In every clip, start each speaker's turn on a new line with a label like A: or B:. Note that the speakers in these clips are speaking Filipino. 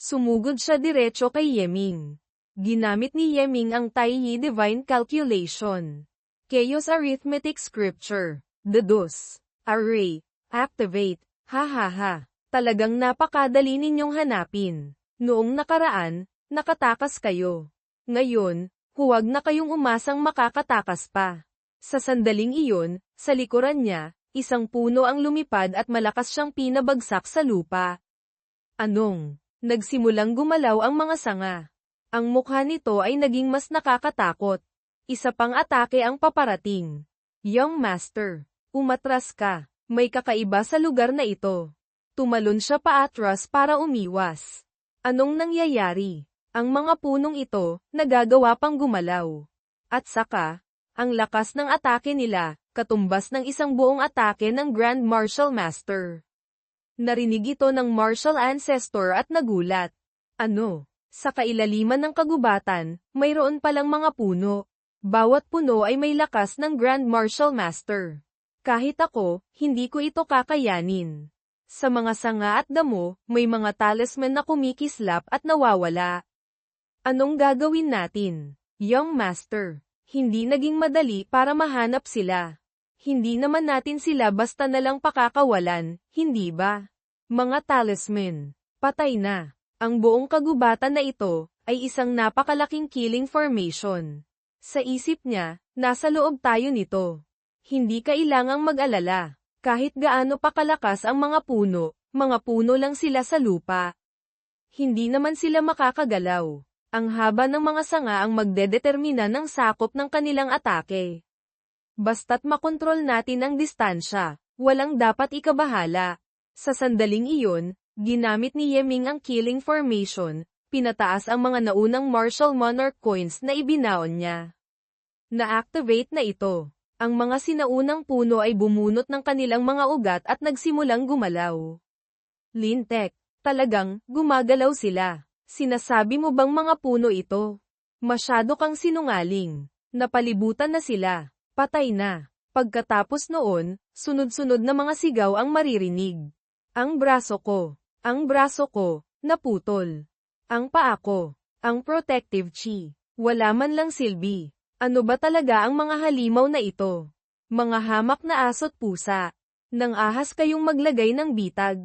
A: Sumugod siya diretso kay Yeming. Ginamit ni Yeming ang Taiyi Divine Calculation. Chaos Arithmetic Scripture. Deduce. Array. Activate. Ha. Talagang napakadali ninyong hanapin. Noong nakaraan, nakatakas kayo. Ngayon, huwag na kayong umasang makakatakas pa. Sa sandaling iyon, sa likuran niya, isang puno ang lumipad at malakas siyang pinabagsak sa lupa. Anong? Nagsimulang gumalaw ang mga sanga. Ang mukha nito ay naging mas nakakatakot. Isa pang atake ang paparating. Young Master, umatras ka. May kakaiba sa lugar na ito. Tumalon siya paatras para umiwas. Anong nangyayari? Ang mga punong ito, nagagawa pang gumalaw. At saka, ang lakas ng atake nila, katumbas ng isang buong atake ng Grand Martial Master. Narinig ito ng Martial Ancestor at nagulat. Ano? Sa kailaliman ng kagubatan, mayroon palang mga puno. Bawat puno ay may lakas ng Grand Martial Master. Kahit ako, hindi ko ito kakayanin. Sa mga sanga at damo, may mga talisman na kumikislap at nawawala. Anong gagawin natin? Young Master, hindi naging madali para mahanap sila. Hindi naman natin sila basta nalang pakakawalan, hindi ba? Mga talisman, patay na. Ang buong kagubatan na ito, ay isang napakalaking killing formation. Sa isip niya, nasa loob tayo nito. Hindi kailangang mag-alala. Kahit gaano pa kalakas ang mga puno lang sila sa lupa. Hindi naman sila makakagalaw. Ang haba ng mga sanga ang magdedetermina ng sakop ng kanilang atake. Basta't makontrol natin ang distansya, walang dapat ikabahala. Sa sandaling iyon, ginamit ni Yeming ang killing formation, pinataas ang mga naunang Martial Monarch coins na ibinaon niya. Na-activate na ito. Ang mga sinaunang puno ay bumunot ng kanilang mga ugat at nagsimulang gumalaw. Lintek, talagang, gumagalaw sila. Sinasabi mo bang mga puno ito? Masyado kang sinungaling. Napalibutan na sila. Patay na. Pagkatapos noon, sunod-sunod na mga sigaw ang maririnig. Ang braso ko, naputol. Ang paa ko, ang protective chi, wala man lang silbi. Ano ba talaga ang mga halimaw na ito? Mga hamak na aso't pusa. Nang ahas kayong maglagay ng bitag.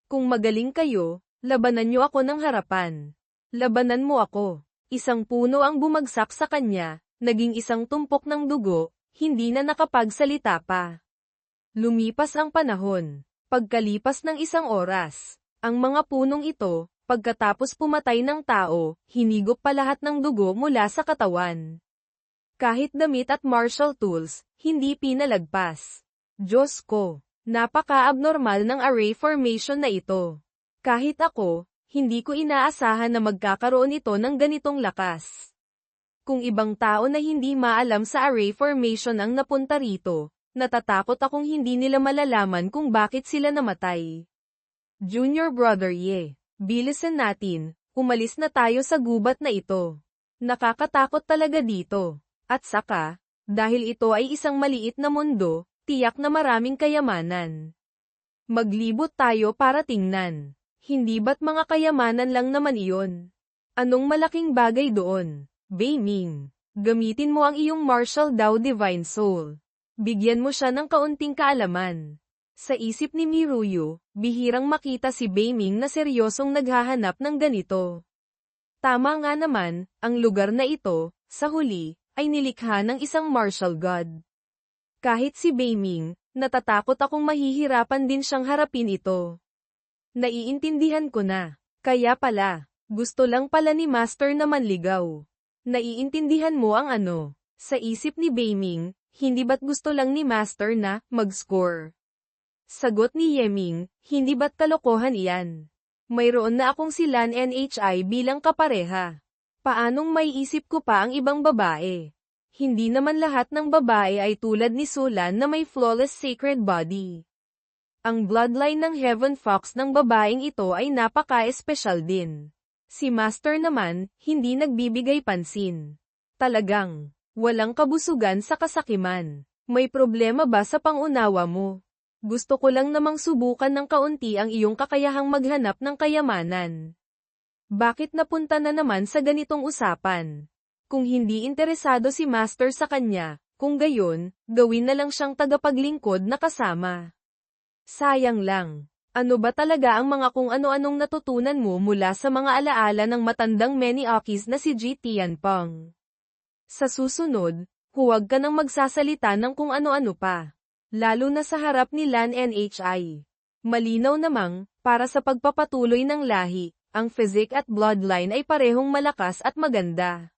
A: Kung magaling kayo, labanan niyo ako ng harapan. Labanan mo ako. Isang puno ang bumagsak sa kanya, naging isang tumpok ng dugo, hindi na nakapagsalita pa. Lumipas ang panahon. Pagkalipas ng isang oras, ang mga punong ito, pagkatapos pumatay ng tao, hinigop pa lahat ng dugo mula sa katawan. Kahit damit at martial tools, hindi pinalagpas. Diyos ko, napaka-abnormal ng array formation na ito. Kahit ako, hindi ko inaasahan na magkakaroon ito ng ganitong lakas. Kung ibang tao na hindi maalam sa array formation ang napunta rito, natatakot akong hindi nila malalaman kung bakit sila namatay. Junior Brother Ye, bilisan natin, umalis na tayo sa gubat na ito. Nakakatakot talaga dito. At saka, dahil ito ay isang maliit na mundo, tiyak na maraming kayamanan. Maglibot tayo para tingnan. Hindi ba't mga kayamanan lang naman iyon? Anong malaking bagay doon? Beiming, gamitin mo ang iyong Martial Dao Divine Soul. Bigyan mo siya ng kaunting kaalaman. Sa isip ni Miruyu, bihirang makita si Beiming na seryosong naghahanap ng ganito. Tama nga naman, ang lugar na ito, sa huli, ay nilikha ng isang martial god. Kahit si Beiming, natatakot akong mahihirapan din siyang harapin ito. Naiintindihan ko na. Kaya pala, gusto lang pala ni Master na manligaw. Naiintindihan mo ang ano. Sa isip ni Beiming, hindi ba't gusto lang ni Master na mag-score? Sagot ni Yeming, hindi ba't kalokohan iyan? Mayroon na akong si Lan Nhi bilang kapareha. Paanong may isip ko pa ang ibang babae? Hindi naman lahat ng babae ay tulad ni Sulan na may flawless sacred body. Ang bloodline ng Heaven Fox ng babaeng ito ay napaka-espesyal din. Si Master naman, hindi nagbibigay pansin. Talagang, walang kabusugan sa kasakiman. May problema ba sa pangunawa mo? Gusto ko lang namang subukan ng kaunti ang iyong kakayahang maghanap ng kayamanan. Bakit napunta na naman sa ganitong usapan? Kung hindi interesado si Master sa kanya, kung gayon, gawin na lang siyang tagapaglingkod na kasama. Sayang lang. Ano ba talaga ang mga kung ano-anong natutunan mo mula sa mga alaala ng matandang Maniokis na si Ji Tianpeng? Sa susunod, huwag ka nang magsasalita ng kung ano-ano pa. Lalo na sa harap ni Lan Nhi. Malinaw namang, para sa pagpapatuloy ng lahi, ang physique at bloodline ay parehong malakas at maganda.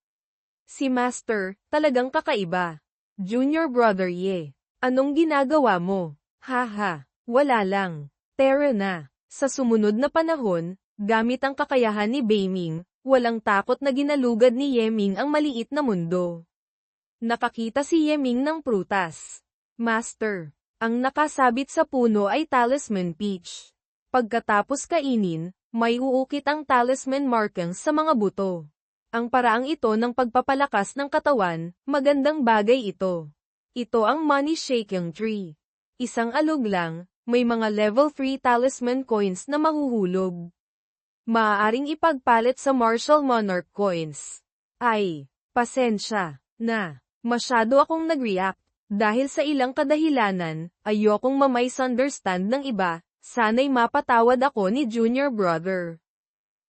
A: Si Master, talagang kakaiba. Junior brother Ye, anong ginagawa mo? Haha, wala lang. Tara na. Sa sumunod na panahon, gamit ang kakayahan ni Beiming, walang takot na ginalugad ni Yeming ang maliit na mundo. Nakakita si Yeming ng prutas. Master, ang nakasabit sa puno ay talisman peach. Pagkatapos kainin, may uukit ang talisman markings sa mga buto. Ang paraang ito ng pagpapalakas ng katawan, magandang bagay ito. Ito ang money shaking tree. Isang alog lang, may mga level 3 talisman coins na mahuhulog. Maaaring ipagpalit sa martial monarch coins. Ay, pasensya na. Masyado akong nag-react. Dahil sa ilang kadahilanan, ayokong ma-misunderstand ng iba, sana'y mapatawad ako ni Junior Brother.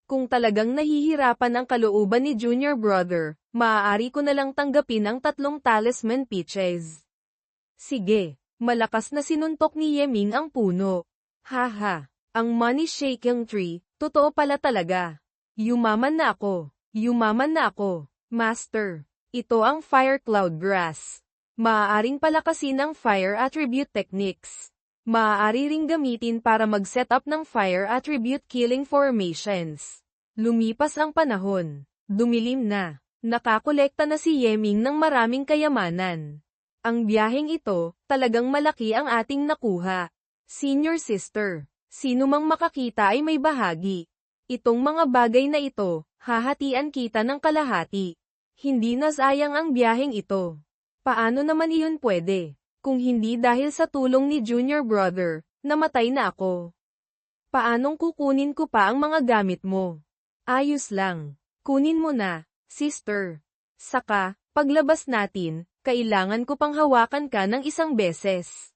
A: Kung talagang nahihirapan ang kalooban ni Junior Brother, maaari ko na lang tanggapin ang 3 talisman peaches. Sige. Malakas na sinuntok ni Yeming ang puno. Haha, ang money shaking tree, totoo pala talaga. Yumaman na ako. Yumaman na ako. Master, ito ang fire cloud grass. Maaaring palakasin ang fire attribute techniques. Maaari ring gamitin para mag-set up ng fire attribute killing formations. Lumipas ang panahon. Dumilim na. Nakakolekta na si Yeming ng maraming kayamanan. Ang biyaheng ito, talagang malaki ang ating nakuha. Senior sister, sino mang makakita ay may bahagi. Itong mga bagay na ito, hahatian kita ng kalahati. Hindi na sayang ang biyaheng ito. Paano naman iyon pwede? Kung hindi dahil sa tulong ni Junior Brother, namatay na ako. Paanong kukunin ko pa ang mga gamit mo? Ayos lang. Kunin mo na, sister. Saka, paglabas natin, kailangan ko pang hawakan ka ng 1 beses.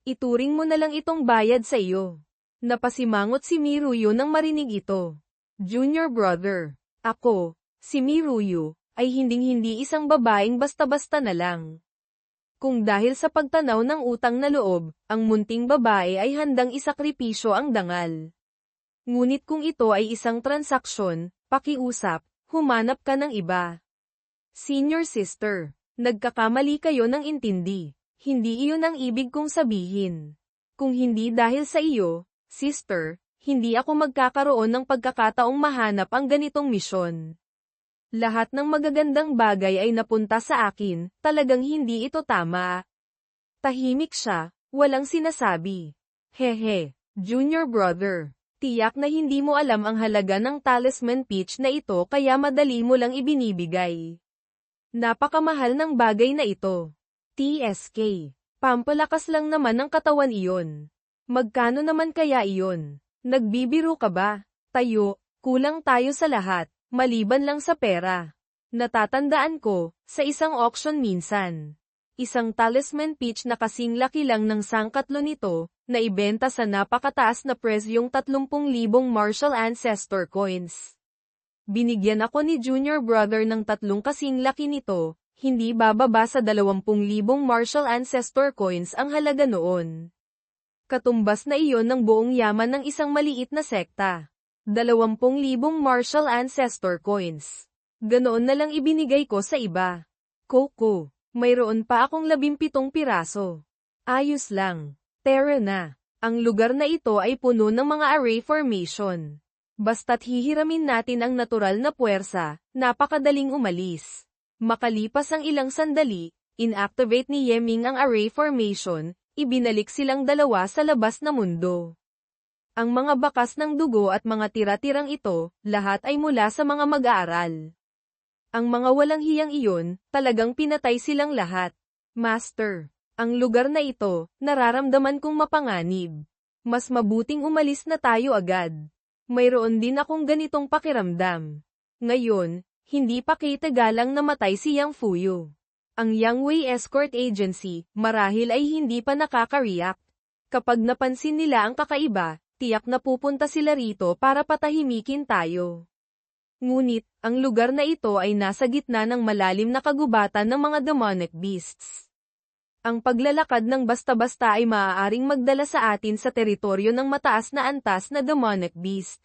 A: Ituring mo na lang itong bayad sa iyo. Napasimangot si Miruyo nang marinig ito. Junior brother, ako, si Miruyo, ay hinding-hindi isang babaeng basta-basta na lang. Kung dahil sa pagtanaw ng utang na loob, ang munting babae ay handang isakripisyo ang dangal. Ngunit kung ito ay isang transaksyon, pakiusap, humanap ka ng iba. Senior sister. Nagkakamali kayo ng intindi. Hindi iyon ang ibig kong sabihin. Kung hindi dahil sa iyo, sister, hindi ako magkakaroon ng pagkakataong mahanap ang ganitong misyon. Lahat ng magagandang bagay ay napunta sa akin, talagang hindi ito tama. Tahimik siya, walang sinasabi. Hehe, junior brother. Tiyak na hindi mo alam ang halaga ng talisman peach na ito kaya madali mo lang ibinibigay. Napakamahal ng bagay na ito. TSK. Pampalakas lang naman ng katawan iyon. Magkano naman kaya iyon? Nagbibiro ka ba? Tayo, kulang tayo sa lahat, maliban lang sa pera. Natatandaan ko, sa isang auction minsan. Isang talisman peach na kasing laki lang ng sangkatlo nito, na ibenta sa napakataas na presyong 30,000 martial ancestor coins. Binigyan ako ni Junior Brother ng 3 kasing laki nito, hindi bababa sa 20,000 martial ancestor coins ang halaga noon. Katumbas na iyon ng buong yaman ng isang maliit na sekta. 20,000 martial ancestor coins. Ganoon na lang ibinigay ko sa iba. Coco, mayroon pa akong 17 piraso. Ayos lang. Tara na. Ang lugar na ito ay puno ng mga array formation. Basta't hihiramin natin ang natural na puwersa, napakadaling umalis. Makalipas ang ilang sandali, inactivate ni Yeming ang array formation, ibinalik silang dalawa sa labas na mundo. Ang mga bakas ng dugo at mga tira-tirang ito, lahat ay mula sa mga mag-aaral. Ang mga walang hiyang iyon, talagang pinatay silang lahat. Master, ang lugar na ito, nararamdaman kong mapanganib. Mas mabuting umalis na tayo agad. Mayroon din akong ganitong pakiramdam. Ngayon, hindi pa kitagalang namatay si Yang Fuyo. Ang Yangwei Escort Agency, marahil ay hindi pa nakaka-react. Kapag napansin nila ang kakaiba, tiyak na pupunta sila rito para patahimikin tayo. Ngunit, ang lugar na ito ay nasa gitna ng malalim na kagubatan ng mga demonic beasts. Ang paglalakad ng basta-basta ay maaaring magdala sa atin sa teritoryo ng mataas na antas na demonic beast.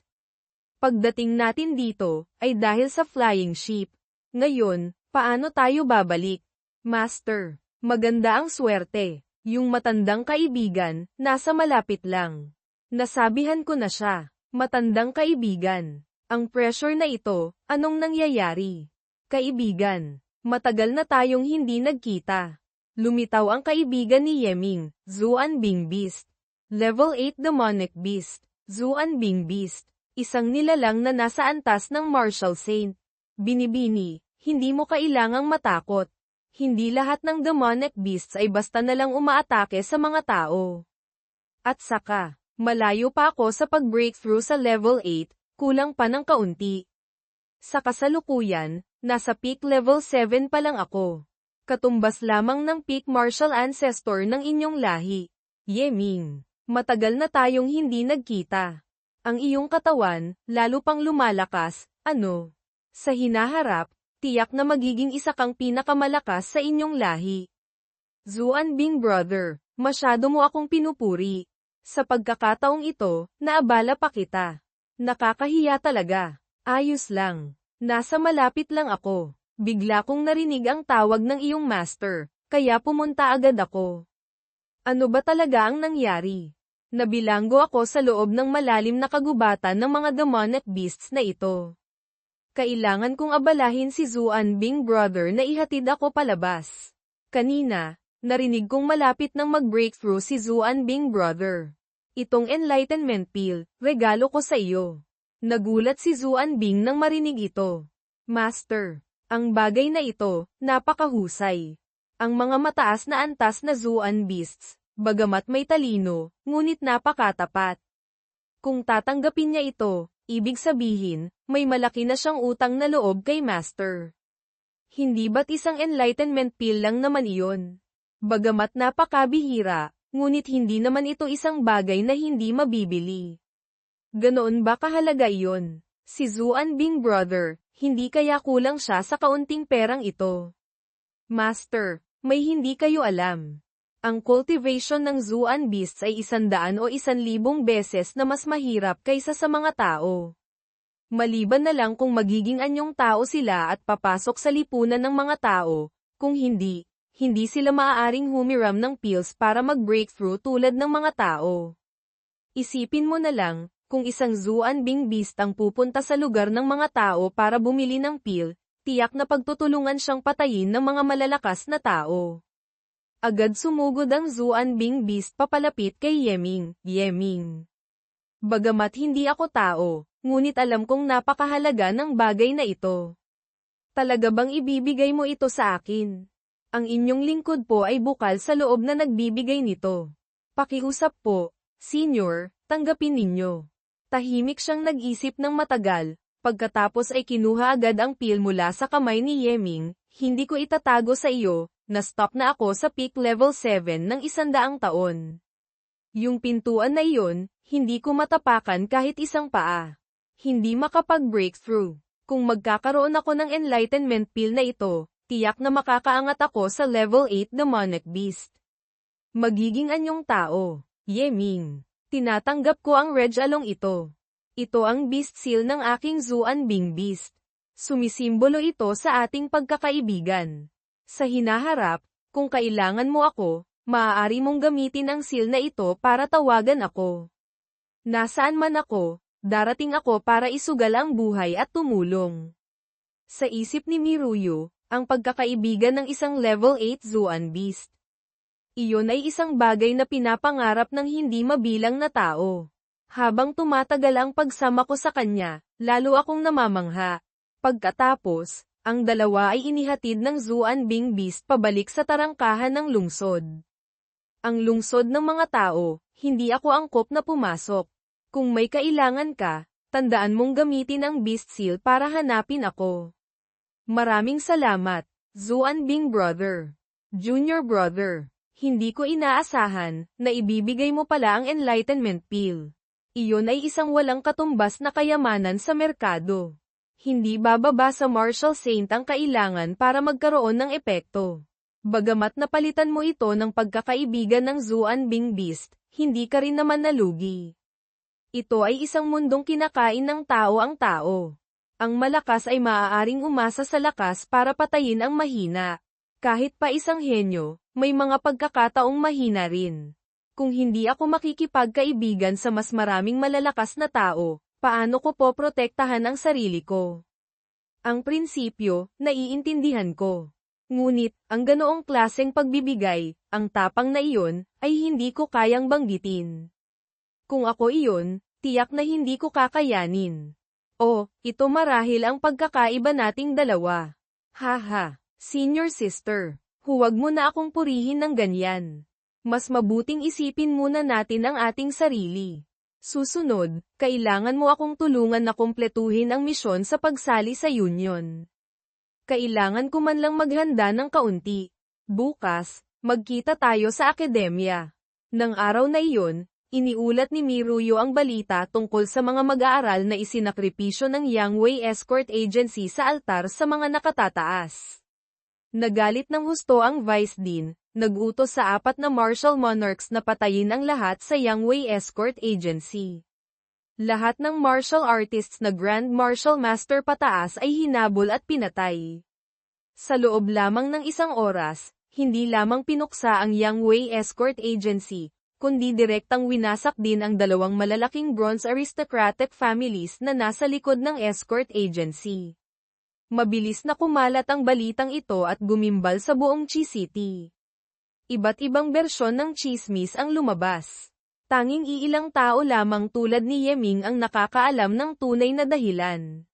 A: Pagdating natin dito, ay dahil sa flying ship. Ngayon, paano tayo babalik? Master, maganda ang swerte. Yung matandang kaibigan, nasa malapit lang. Nasabihan ko na siya. Matandang kaibigan. Ang pressure na ito, anong nangyayari? Kaibigan, matagal na tayong hindi nagkita. Lumitaw ang kaibigan ni Yeming, Zuanbing Beast. Level 8 Demonic Beast, Zuanbing Beast. Isang nilalang na nasa antas ng Martial Saint. Binibini, hindi mo kailangang matakot. Hindi lahat ng demonic beasts ay basta nalang umaatake sa mga tao. At saka, malayo pa ako sa pag-breakthrough sa level 8, kulang pa ng kaunti. Sa kasalukuyan, nasa peak level 7 pa lang ako. Katumbas lamang ng peak martial ancestor ng inyong lahi. Yeming, matagal na tayong hindi nagkita. Ang iyong katawan, lalo pang lumalakas, ano? Sa hinaharap, tiyak na magiging isa kang pinakamalakas sa inyong lahi. Zuanbing brother, masyado mo akong pinupuri. Sa pagkakataong ito, naabala pa kita. Nakakahiya talaga. Ayos lang. Nasa malapit lang ako. Bigla kong narinig ang tawag ng iyong master, kaya pumunta agad ako. Ano ba talaga ang nangyari? Nabilanggo ako sa loob ng malalim na kagubatan ng mga demonic beasts na ito. Kailangan kong abalahin si Zuanbing brother na ihatid ako palabas. Kanina, narinig kong malapit nang mag-breakthrough si Zuanbing brother. Itong enlightenment pill, regalo ko sa iyo. Nagulat si Zuanbing nang marinig ito. Master, ang bagay na ito, napakahusay. Ang mga mataas na antas na Zuan beasts, bagamat may talino, ngunit napakatapat. Kung tatanggapin niya ito, ibig sabihin, may malaki na siyang utang na loob kay Master. Hindi ba't isang enlightenment pill lang naman iyon? Bagamat napakabihira, ngunit hindi naman ito isang bagay na hindi mabibili. Ganoon ba kahalaga iyon? Si Zuanbing brother, hindi kaya kulang siya sa kaunting perang ito? Master, may hindi kayo alam. Ang cultivation ng Zuan beasts ay 100 o 1,000 beses na mas mahirap kaysa sa mga tao. Maliban na lang kung magiging anyong tao sila at papasok sa lipunan ng mga tao, kung hindi, hindi sila maaaring humiram ng pills para mag-breakthrough tulad ng mga tao. Isipin mo na lang, kung isang Zuanbing beast ang pupunta sa lugar ng mga tao para bumili ng pill, tiyak na pagtutulungan siyang patayin ng mga malalakas na tao. Agad sumugod ang Zuanbing beast papalapit kay Yeming. Yeming. Bagamat hindi ako tao, ngunit alam kong napakahalaga ng bagay na ito. Talaga bang ibibigay mo ito sa akin? Ang inyong lingkod po ay bukal sa loob na nagbibigay nito. Pakiusap po, Senior, tanggapin ninyo. Tahimik siyang nag-isip ng matagal, pagkatapos ay kinuha agad ang pill mula sa kamay ni Yeming. Hindi ko itatago sa iyo, na-stop na ako sa peak level 7 ng 100 taon. Yung pintuan na iyon, hindi ko matapakan kahit isang paa. Hindi makapag-breakthrough. Kung magkakaroon ako ng enlightenment pill na ito, tiyak na makakaangat ako sa level 8 demonic beast. Magiging anyong tao. Yeming. Tinatanggap ko ang regalong ito. Ito ang beast seal ng aking Zuanbing beast. Sumisimbolo ito sa ating pagkakaibigan. Sa hinaharap, kung kailangan mo ako, maaari mong gamitin ang seal na ito para tawagan ako. Nasaan man ako, darating ako para isugal ang buhay at tumulong. Sa isip ni Miruyo, ang pagkakaibigan ng isang level 8 Zuan beast. Iyon ay isang bagay na pinapangarap ng hindi mabilang na tao. Habang tumatagal ang pagsama ko sa kanya, lalo akong namamangha. Pagkatapos, ang dalawa ay inihatid ng Zuanbing beast pabalik sa tarangkahan ng lungsod. Ang lungsod ng mga tao, hindi ako angkop na pumasok. Kung may kailangan ka, Tandaan mong gamitin ang Beast Seal para hanapin ako. Maraming salamat, Zuan Bing brother. Junior brother. Hindi ko inaasahan na ibibigay mo pala ang Enlightenment Pill. Iyon ay isang walang katumbas na kayamanan sa merkado. Hindi bababa sa Marshall Saint ang kailangan para magkaroon ng epekto. Bagamat napalitan mo ito ng pagkakaibigan ng Zuan Bing Beast, hindi ka rin naman nalugi. Ito ay isang mundong kinakain ng tao ang tao. Ang malakas ay maaaring umasa sa lakas para patayin ang mahina. Kahit pa isang henyo, may mga pagkakataong mahina rin. Kung hindi ako makikipagkaibigan sa mas maraming malalakas na tao, paano ko poprotektahan ang sarili ko? Ang prinsipyo, naiintindihan ko. Ngunit, ang ganoong klaseng pagbibigay, ang tapang na iyon, ay hindi ko kayang banggitin. Kung ako iyon, tiyak na hindi ko kakayanin. Oh, ito marahil ang pagkakaiba nating dalawa. Haha, senior sister, huwag mo na akong purihin ng ganyan. Mas mabuting isipin muna natin ang ating sarili. Susunod, kailangan mo akong tulungan na kumpletuhin ang misyon sa pagsali sa union. Kailangan ko man lang maghanda ng kaunti. Bukas, magkita tayo sa akademya. Nang araw na iyon, iniulat ni Miruyo ang balita tungkol sa mga mag-aaral na isinakripisyo ng Yangwei Escort Agency sa altar sa mga nakatataas. Nagalit ng husto ang Vice Dean, nag-utos sa 4 na martial monarchs na patayin ang lahat sa Yangwei Escort Agency. Lahat ng martial artists na Grand Martial Master pataas ay hinabol at pinatay. Sa loob lamang ng isang oras, hindi lamang pinuksa ang Yangwei Escort Agency, kundi direktang winasak din ang 2 malalaking bronze aristocratic families na nasa likod ng escort agency. Mabilis na kumalat ang balitang ito at gumimbal sa buong Chi City. Iba't ibang bersyon ng chismis ang lumabas. Tanging iilang tao lamang tulad ni Yeming ang nakakaalam ng tunay na dahilan.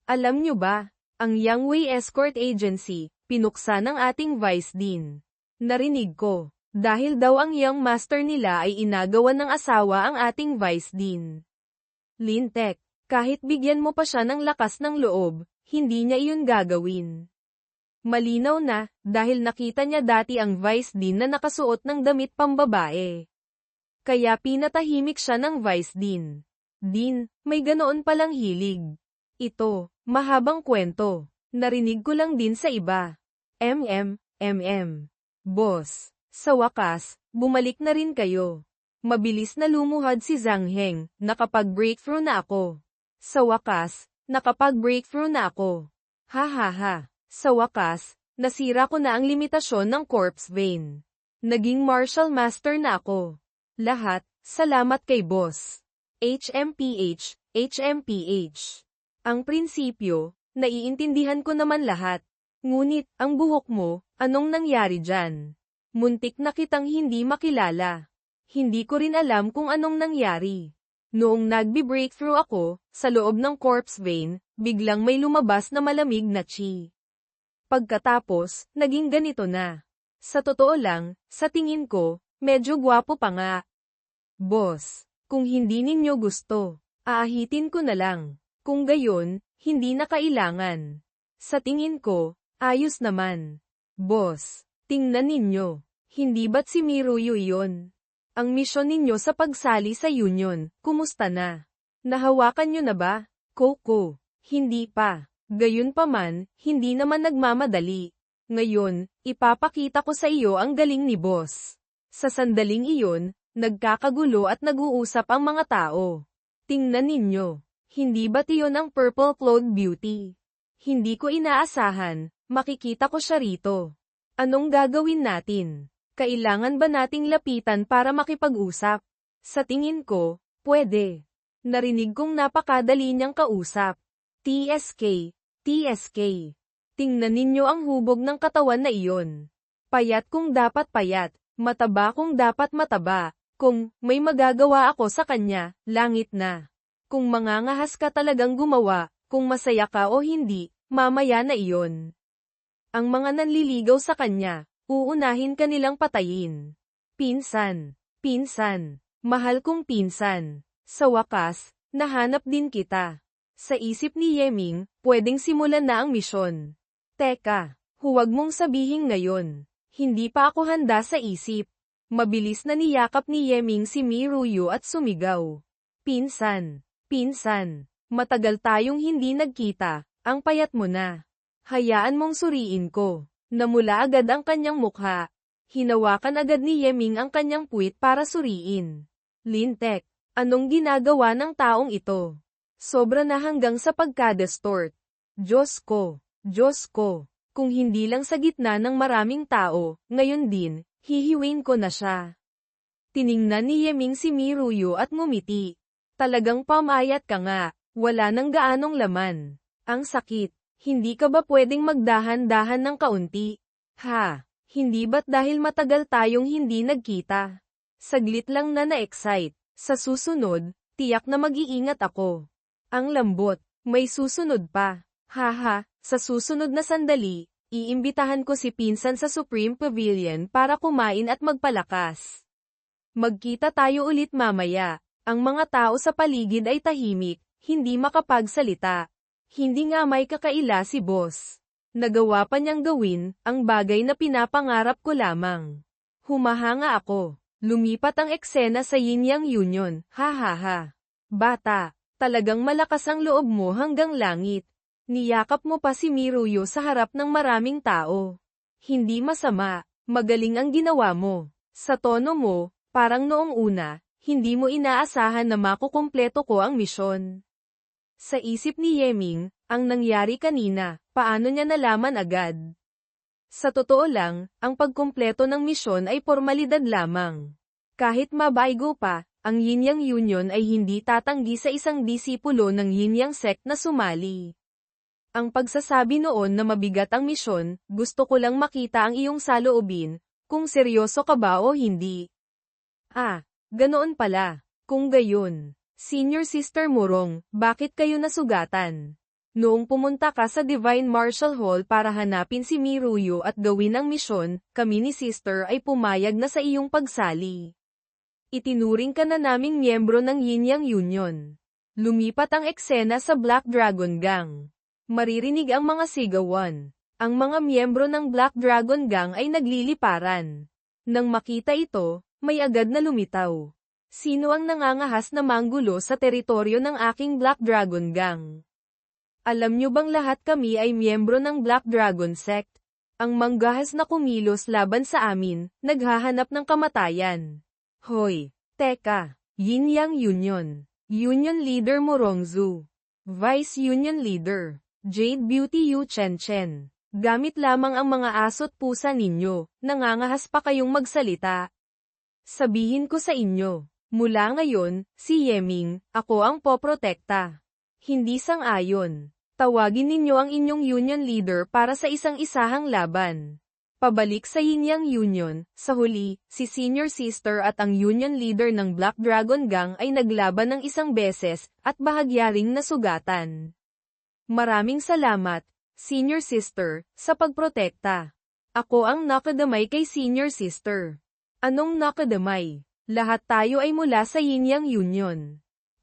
A: Alam nyo ba, ang Yangwei Escort Agency, pinuksa ng ating Vice Dean. Narinig ko. Dahil daw ang young master nila ay inagawan ng asawa ang ating Vice Dean. Lintek, kahit bigyan mo pa siya ng lakas ng loob, hindi niya iyon gagawin. Malinaw na, dahil nakita niya dati ang Vice Dean na nakasuot ng damit pambabae. Kaya pinatahimik siya ng Vice Dean. Dean, may ganoon palang hilig. Ito, mahabang kwento. Narinig ko lang din sa iba. Boss. Sa wakas, bumalik na rin kayo. Mabilis na lumuhad si Zhang Heng, nakapag-breakthrough na ako. Sa wakas, nakapag-breakthrough na ako. Ha. Sa wakas, nasira ko na ang limitasyon ng corpse vein. Naging martial master na ako. Lahat, salamat kay boss. HMPH. Ang prinsipyo, naiintindihan ko naman lahat. Ngunit, ang buhok mo, anong nangyari dyan? Muntik na kitang hindi makilala. Hindi ko rin alam kung anong nangyari. Noong nagbi-breakthrough ako, sa loob ng corpse vein, biglang may lumabas na malamig na chi. Pagkatapos, naging ganito na. Sa totoo lang, sa tingin ko, medyo gwapo pa nga. Boss, kung hindi ninyo gusto, aahitin ko na lang. Kung gayon, hindi na kailangan. Sa tingin ko, ayos naman. Boss, tingnan ninyo. Hindi ba't si Miruyo iyon? Ang misyon ninyo sa pagsali sa union, kumusta na? Nahawakan nyo na ba? Coco, hindi pa. Gayunpaman, hindi naman nagmamadali. Ngayon, ipapakita ko sa iyo ang galing ni boss. Sa sandaling iyon, nagkakagulo at nag-uusap ang mga tao. Tingnan ninyo. Hindi ba't iyon ang Purple Cloud Beauty? Hindi ko inaasahan, makikita ko siya rito. Anong gagawin natin? Kailangan ba nating lapitan para makipag-usap? Sa tingin ko, pwede. Narinig kong napakadali niyang kausap. TSK. Tingnan ninyo ang hubog ng katawan na iyon. Payat kung dapat payat, mataba kung dapat mataba. Kung may magagawa ako sa kanya, langit na. Kung mangangahas ka talagang gumawa, kung masaya ka o hindi, mamaya na iyon. Ang mga nanliligaw sa kanya, uunahin ka nilang patayin. Pinsan, mahal kong pinsan. Sa wakas, nahanap din kita. Sa isip ni Yeming, pwedeng simulan na ang misyon. Teka, huwag mong sabihin ngayon. Hindi pa ako handa sa isip. Mabilis na niyakap ni Yeming si Miruyo at sumigaw. Pinsan, pinsan, matagal tayong hindi nagkita, ang payat mo na. Hayaan mong suriin ko. Namula agad ang kanyang mukha. Hinawakan agad ni Yeming ang kanyang puwit para suriin. Lintek, anong ginagawa ng taong ito? Sobra na hanggang sa pagka-distort. Diyos ko, kung hindi lang sa gitna ng maraming tao, ngayon din, hihiwin ko na siya. Tiningnan ni Yeming si Miruyo at ngumiti. Talagang pamayat ka nga, wala nang gaanong laman. Ang sakit, hindi ka ba pwedeng magdahan-dahan ng kaunti? Ha, hindi ba't dahil matagal tayong hindi nagkita? Saglit lang na na-excite. Sa susunod, tiyak na mag-iingat ako. Ang lambot, may susunod pa. Haha, sa susunod na sandali, iimbitahan ko si pinsan sa Supreme Pavilion para kumain at magpalakas. Magkita tayo ulit mamaya. Ang mga tao sa paligid ay tahimik, hindi makapagsalita. Hindi nga may kakaila si boss. Nagawa pa niyang gawin, ang bagay na pinapangarap ko lamang. Humahanga ako. Lumipat ang eksena sa Yin-Yang Union, ha ha ha. Bata, talagang malakas ang loob mo hanggang langit. Niyakap mo pa si Miruyo sa harap ng maraming tao. Hindi masama, magaling ang ginawa mo. Sa tono mo, parang noong una, hindi mo inaasahan na makukumpleto ko ang misyon. Sa isip ni Yeming, ang nangyari kanina, paano niya nalaman agad? Sa totoo lang, ang pagkumpleto ng misyon ay formalidad lamang. Kahit mabaigo pa, ang Yin-Yang Union ay hindi tatanggi sa isang disipulo ng Yin-Yang sect na sumali. Ang pagsasabi noon na mabigat ang misyon, gusto ko lang makita ang iyong saloobin, kung seryoso ka ba o hindi. Ah, ganoon pala. Kung gayon, Senior Sister Murong, bakit kayo nasugatan? Noong pumunta ka sa Divine Martial Hall para hanapin si Miruyo at gawin ang misyon, kami ni Sister ay pumayag na sa iyong pagsali. Itinuring ka na naming miyembro ng Yin-Yang Union. Lumipat ang eksena sa Black Dragon Gang. Maririnig ang mga sigawan. Ang mga miyembro ng Black Dragon Gang ay nagliliparan. Nang makita ito, may agad na lumitaw. Sino ang nangangahas na manggulo sa teritoryo ng aking Black Dragon Gang? Alam nyo bang lahat kami ay miyembro ng Black Dragon Sect? Ang manggahas na kumilos laban sa amin, naghahanap ng kamatayan. Hoy, teka, Yin-Yang Union. Union Leader Morongzu. Vice Union Leader, Jade Beauty Yu Chen. Gamit lamang ang mga aso't pusa ninyo, nangangahas pa kayong magsalita. Sabihin ko sa inyo, mula ngayon, si Yeming, ako ang poprotekta. Hindi sang-ayon. Tawagin ninyo ang inyong union leader para sa isang-isahang laban. Pabalik sa Yin-Yang Union, sa huli, si Senior Sister at ang union leader ng Black Dragon Gang ay naglaban ng isang beses, at bahagyaring nasugatan. Maraming salamat, Senior Sister, sa pagprotekta. Ako ang nakadamay kay Senior Sister. Anong nakadamay? Lahat tayo ay mula sa Yin-Yang Union.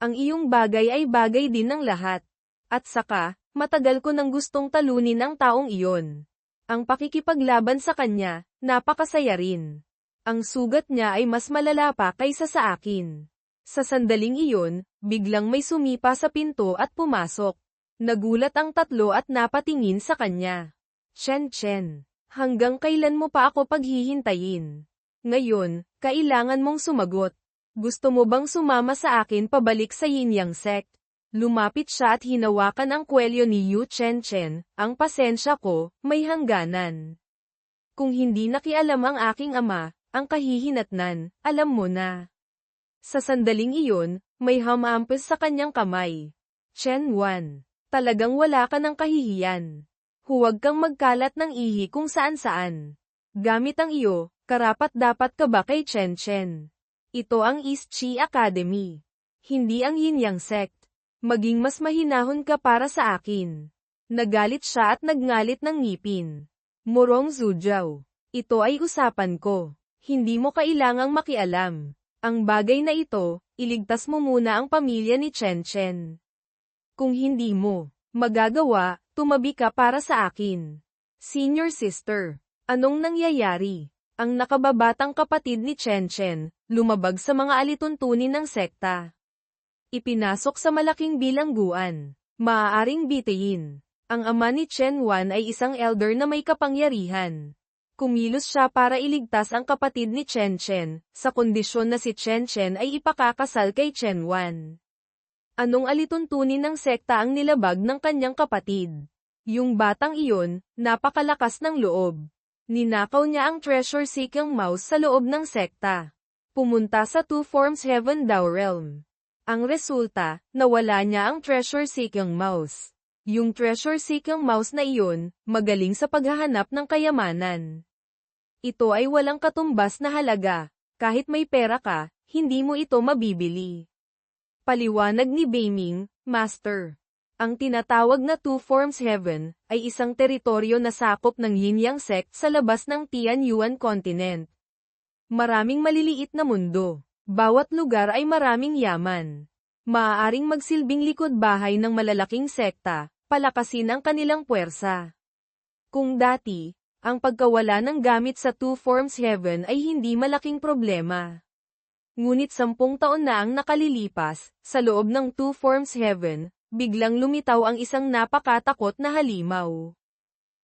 A: Ang iyong bagay ay bagay din ng lahat. At saka, matagal ko nang gustong talunin ang taong iyon. Ang pakikipaglaban sa kanya, napakasaya rin. Ang sugat niya ay mas malala pa kaysa sa akin. Sa sandaling iyon, biglang may sumipa sa pinto at pumasok. Nagulat ang tatlo at napatingin sa kanya. Chen, hanggang kailan mo pa ako paghihintayin? Ngayon, kailangan mong sumagot. Gusto mo bang sumama sa akin pabalik sa Yin-Yang sect? Lumapit siya at hinawakan ang kwelyo ni Yu Chen, ang pasensya ko, may hangganan. Kung hindi nakialam ang aking ama, ang kahihinatnan, alam mo na. Sa sandaling iyon, may hamampes sa kanyang kamay. Chen Wan, talagang wala ka ng kahihiyan. Huwag kang magkalat ng ihi kung saan-saan. Gamit ang iyo, karapat-dapat ka ba kay Chen? Ito ang East Chi Academy. Hindi ang Yin-Yang sect. Maging mas mahinahon ka para sa akin. Nagalit siya at nagngalit ng ngipin. Morong Zhujiao, ito ay usapan ko. Hindi mo kailangang makialam. Ang bagay na ito, iligtas mo muna ang pamilya ni Chen Chen. Kung hindi mo magagawa, tumabi ka para sa akin. Senior sister, anong nangyayari? Ang nakababatang kapatid ni Chen Chen, lumabag sa mga alituntunin ng sekta. Ipinasok sa malaking bilangguan. Maaaring bitayin. Ang ama ni Chen Wan ay isang elder na may kapangyarihan. Kumilos siya para iligtas ang kapatid ni Chen Chen, sa kondisyon na si Chen Chen ay ipakakasal kay Chen Wan. Anong alituntunin ng sekta ang nilabag ng kanyang kapatid? Yung batang iyon, napakalakas ng loob. Ninakaw niya ang treasure-seeking mouse sa loob ng sekta. Pumunta sa Two Forms Heaven Dao Realm. Ang resulta, nawala niya ang treasure-seeking mouse. Yung treasure-seeking mouse na iyon, magaling sa paghahanap ng kayamanan. Ito ay walang katumbas na halaga. Kahit may pera ka, hindi mo ito mabibili. Paliwanag ni Beiming, Master. Ang tinatawag na Two Forms Heaven, ay isang teritoryo na sakop ng Yin-Yang sect sa labas ng Tianyuan Continent. Maraming maliliit na mundo. Bawat lugar ay maraming yaman. Maaaring magsilbing likod bahay ng malalaking sekta, palakasin ang kanilang puwersa. Kung dati, ang pagkawala ng gamit sa Two Forms Heaven ay hindi malaking problema. Ngunit 10 taon na ang nakalilipas, sa loob ng Two Forms Heaven, biglang lumitaw ang isang napakatakot na halimaw.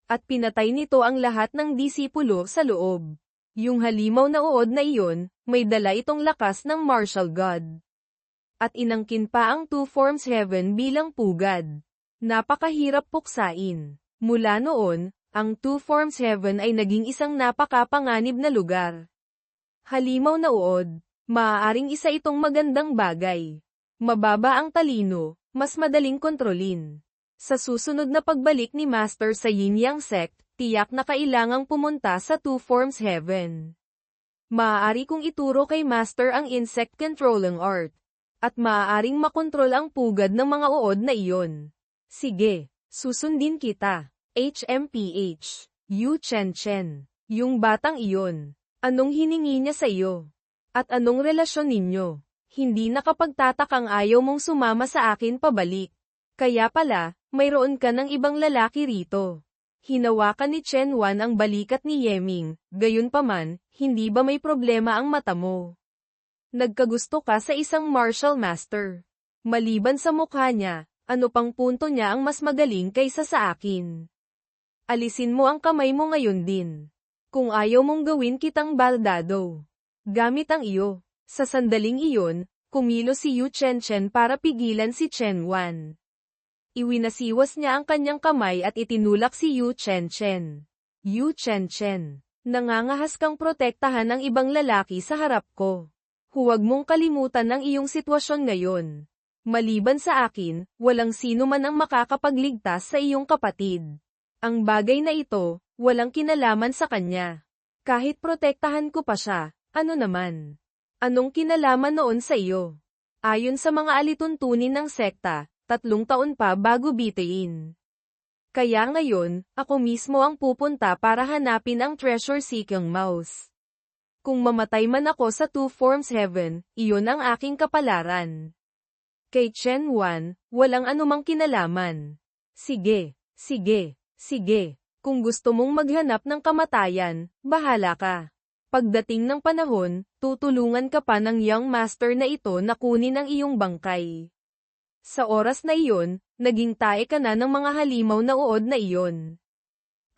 A: At pinatay nito ang lahat ng disipulo sa loob. Yung halimaw na uod na iyon, may dala itong lakas ng martial god. At inangkin pa ang Two Forms Heaven bilang pugad. Napakahirap puksain. Mula noon, ang Two Forms Heaven ay naging isang napakapanganib na lugar. Halimaw na uod. Maaaring isa itong magandang bagay. Mababa ang talino, mas madaling kontrolin. Sa susunod na pagbalik ni Master sa Yin-Yang sect, tiyak na kailangang pumunta sa Two Forms Heaven. Maaari kong ituro kay Master ang insect controlling art. At maaaring makontrol ang pugad ng mga uod na iyon. Sige, susundin kita. HMPH. Yu Chen Chen. Yung batang iyon. Anong hiningi niya sa iyo? At anong relasyon ninyo? Hindi nakapagtatakang ayaw mong sumama sa akin pabalik. Kaya pala, mayroon ka ng ibang lalaki rito. Hinawakan ni Chen Wan ang balikat ni Yeming, gayunpaman, hindi ba may problema ang mata mo? Nagkagusto ka sa isang martial master. Maliban sa mukha niya, ano pang punto niya ang mas magaling kaysa sa akin? Alisin mo ang kamay mo ngayon din. Kung ayaw mong gawin kitang baldado. Gamit ang iyo. Sa sandaling iyon, kumilos si Yu Chen Chen para pigilan si Chen Wan. Iwinasiwas niya ang kanyang kamay at itinulak si Yu Chen Chen. Yu Chen Chen, nangangahas kang protektahan ng ibang lalaki sa harap ko. Huwag mong kalimutan ang iyong sitwasyon ngayon. Maliban sa akin, walang sino man ang makakapagligtas sa iyong kapatid. Ang bagay na ito, walang kinalaman sa kanya. Kahit protektahan ko pa siya, ano naman? Anong kinalaman noon sa iyo? Ayon sa mga alituntunin ng sekta, 3 taon pa bago bitayin. Kaya ngayon, ako mismo ang pupunta para hanapin ang treasure-seeking mouse. Kung mamatay man ako sa Two Forms Heaven, iyon ang aking kapalaran. Kay Chen Wan, walang anumang kinalaman. Sige, sige, sige. Kung gusto mong maghanap ng kamatayan, bahala ka. Pagdating ng panahon, tutulungan ka pa ng young master na ito na kunin ang iyong bangkay. Sa oras na iyon, naging tae ka na ng mga halimaw na uod na iyon.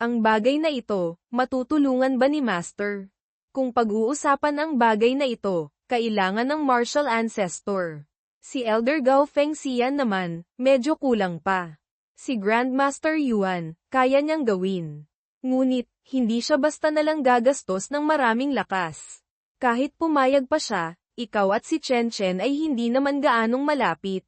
A: Ang bagay na ito, matutulungan ba ni Master? Kung pag-uusapan ang bagay na ito, kailangan ng martial ancestor. Si Elder Gao Fengxian naman, medyo kulang pa. Si Grandmaster Yuan, kaya niyang gawin. Ngunit, hindi siya basta nalang gagastos ng maraming lakas. Kahit pumayag pa siya, ikaw at si Chen Chen ay hindi naman gaanong malapit.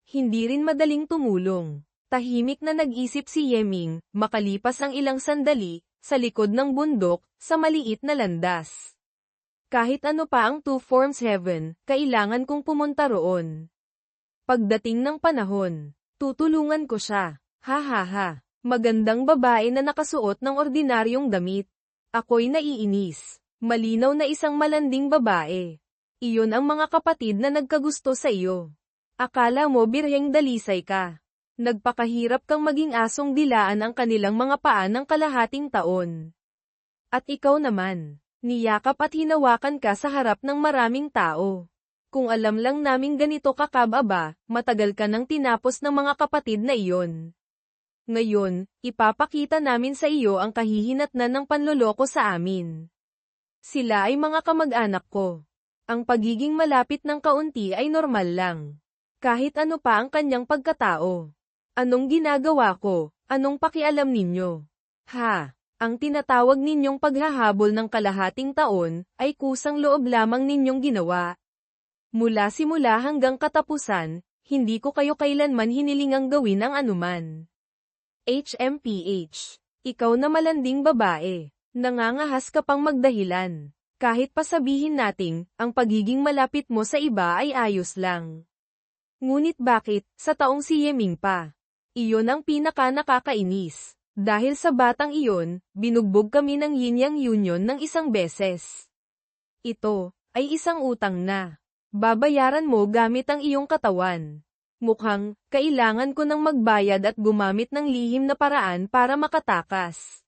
A: Hindi rin madaling tumulong. Tahimik na nag-isip si Yeming, makalipas ang ilang sandali, sa likod ng bundok, sa maliit na landas. Kahit ano pa ang Two Forms Heaven, kailangan kong pumunta roon. Pagdating ng panahon, tutulungan ko siya. Ha ha ha. Magandang babae na nakasuot ng ordinaryong damit. Ako'y naiinis. Malinaw na isang malanding babae. Iyon ang mga kapatid na nagkagusto sa iyo. Akala mo birheng dalisay ka. Nagpakahirap kang maging asong dilaan ang kanilang mga paa ng kalahating taon. At ikaw naman, niyakap at hinawakan ka sa harap ng maraming tao. Kung alam lang naming ganito ka kababa, matagal ka nang tinapos ng mga kapatid na iyon. Ngayon, ipapakita namin sa iyo ang kahihinatnan ng panloloko sa amin. Sila ay mga kamag-anak ko. Ang pagiging malapit ng kaunti ay normal lang. Kahit ano pa ang kanyang pagkatao. Anong ginagawa ko? Anong pakialam ninyo? Ha? Ang tinatawag ninyong paghahabol ng kalahating taon, ay kusang loob lamang ninyong ginawa. Mula simula hanggang katapusan, hindi ko kayo kailanman hinilingang gawin ang anuman. HMPH. Ikaw na malanding babae. Nangangahas ka pang magdahilan. Kahit pa sabihin nating, ang pagiging malapit mo sa iba ay ayos lang. Ngunit bakit, sa taong si Yeming pa? Iyon ang pinaka nakakainis. Dahil sa batang iyon, binugbog kami ng Yin-Yang Union ng isang beses. Ito, ay isang utang na. Babayaran mo gamit ang iyong katawan. Mukhang, kailangan ko nang magbayad at gumamit ng lihim na paraan para makatakas.